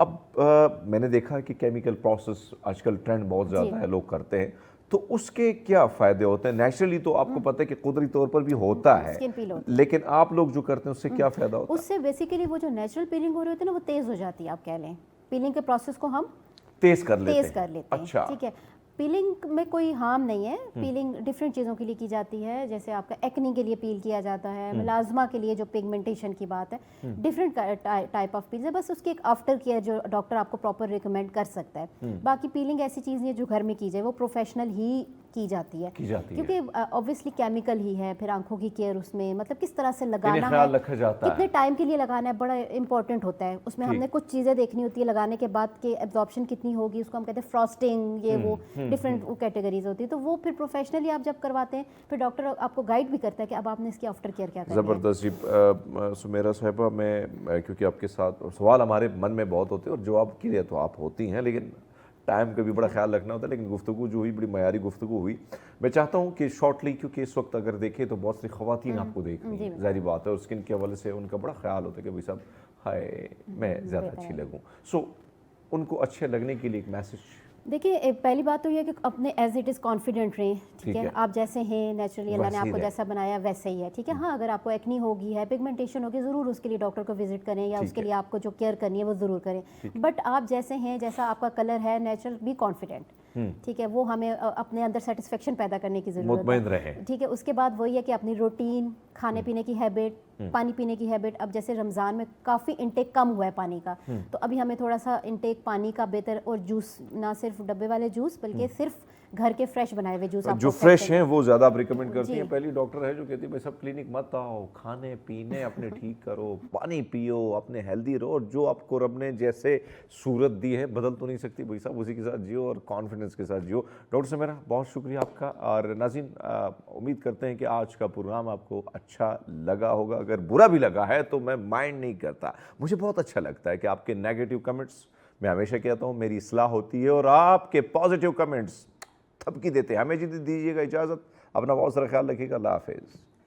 اب میں نے دیکھا کہ کیمیکل پروسیس آج کل ٹرینڈ بہت زیادہ ہے، لوگ کرتے ہیں، تو اس کے کیا فائدے ہوتے ہیں؟ نیچرلی تو آپ کو پتہ ہے کہ قدرتی طور پر بھی ہوتا ہے، اسکن پیل ہوتی لیکن آپ لوگ جو کرتے ہیں اس سے کیا فائدہ ہوتا اس سے بیسیکلی وہ جو نیچرل پیلنگ ہو رہی ہوتی ہے نا وہ تیز ہو جاتی ہے، آپ کہہ لیں پیلنگ کے پروسیس کو ہم ہے؟ تیز کر لیتے تیز کر لیتے ہیں، اچھا، ٹھیک ہے. پیلنگ میں کوئی ہارم نہیں ہے، پیلنگ ڈفرینٹ چیزوں کے لیے کی جاتی ہے، جیسے آپ کا ایکنی کے لیے پیل کیا جاتا ہے، ملازمہ کے لیے جو پگمنٹیشن کی بات ہے، ڈفرینٹ ٹائپ آف پیلز ہے، بس اس کی ایک آفٹر کیئر جو ڈاکٹر آپ کو پراپر ریکمینڈ کر سکتا ہے. باقی پیلنگ ایسی چیز نہیں ہے جو گھر میں کی جائے، وہ پروفیشنل ہی کی جاتی ہے، کیونکہ اوبویسلی کیمیکل ہی ہے، پھر آنکھوں کی کیئر اس میں مطلب کس طرح سے لگانا خیال ہے، رکھا جاتا ہے، کتنے ٹائم کے لیے لگانا ہے، بڑا امپورٹنٹ ہوتا ہے. اس میں ہم نے کچھ چیزیں دیکھنی ہوتی ہے لگانے کے بعد کہ ایبزارپشن کتنی ہوگی، اس کو ہم کہتے ہیں فراسٹنگ، یہ وہ ڈفرینٹ کیٹیگریز ہوتی ہے. تو وہ پھر پروفیشنلی آپ جب کرواتے ہیں پھر ڈاکٹر آپ کو گائیڈ بھی کرتا ہے کہ اب آپ نے اس کی آفٹر کیئر کیا کرنا ہے. زبردست جی. سمیرہ صاحبہ، میں کیونکہ آپ کے ساتھ سوال ہمارے من میں بہت ہوتے ہیں اور جواب کے لیے تو آپ ہوتی ہیں، لیکن ٹائم کا بھی بڑا خیال رکھنا ہوتا ہے، لیکن گفتگو جو ہوئی بڑی معیاری گفتگو ہوئی. میں چاہتا ہوں کہ شارٹلی، کیونکہ اس وقت اگر دیکھیں تو بہت سی خواتین آپ کو دیکھنی ہیں، ظاہری بات ہے، اور اسکن کے حوالے سے ان کا بڑا خیال ہوتا ہے کہ بھائی صاحب ہائے میں زیادہ اچھی لگوں. سو ان کو اچھے لگنے کے لیے ایک میسج. دیکھیے پہلی بات تو یہ ہے کہ اپنے ایز اٹ از کانفیڈنٹ رہیں، ٹھیک ہے، آپ جیسے ہیں نیچرلی اللہ نے آپ کو جیسا بنایا ویسے ہی ہے، ٹھیک ہے. ہاں اگر آپ کو ایکنی ہوگی ہے، پگمنٹیشن ہوگی، ضرور اس کے لیے ڈاکٹر کو وزٹ کریں یا اس کے لیے آپ کو جو کیئر کرنی ہے وہ ضرور کریں. بٹ آپ جیسے ہیں، جیسا آپ کا کلر ہے نیچرل، بی کانفیڈنٹ، ٹھیک ہے. وہ ہمیں اپنے اندر سیٹسفیکشن پیدا کرنے کی ضرورت ہے، مطمئن رہیں، ٹھیک ہے. اس کے بعد وہی ہے کہ اپنی روٹین، کھانے پینے کی ہیبٹ، پانی پینے کی ہیبٹ. اب جیسے رمضان میں کافی انٹیک کم ہوا ہے پانی کا، تو ابھی ہمیں تھوڑا سا انٹیک پانی کا بہتر، اور جوس، نہ صرف ڈبے والے جوس بلکہ صرف گھر کے فریش بنائے ہوئے جوس جو فریش ہیں وہ زیادہ آپ ریکمینڈ کرتی ہیں. پہلی ڈاکٹر ہے جو کہتی ہے بھائی سب کلینک مت آؤ، کھانے پینے اپنے ٹھیک کرو، پانی پیو، اپنے ہیلدی رہو، اور جو آپ کو رب نے جیسے صورت دی ہے بدل تو نہیں سکتی بھائی صاحب، اسی کے ساتھ جیو اور کانفیڈنس کے ساتھ جیو. ڈاکٹر سمیرہ بہت شکریہ آپ کا. اور ناظرین امید کرتے ہیں کہ آج کا پروگرام آپ کو اچھا لگا ہوگا. اگر برا بھی لگا ہے تو میں مائنڈ نہیں کرتا، مجھے بہت اچھا لگتا ہے کہ آپ کے نیگیٹو کمنٹس، میں ہمیشہ کہتا ہوں میری اصلاح ہوتی ہے، اور آپ کے پازیٹیو کمنٹس تھپکی دیتے ہیں. ہمیں دیجیے گا اجازت، اپنا بہت سارا خیال رکھیے گا. اللہ حافظ.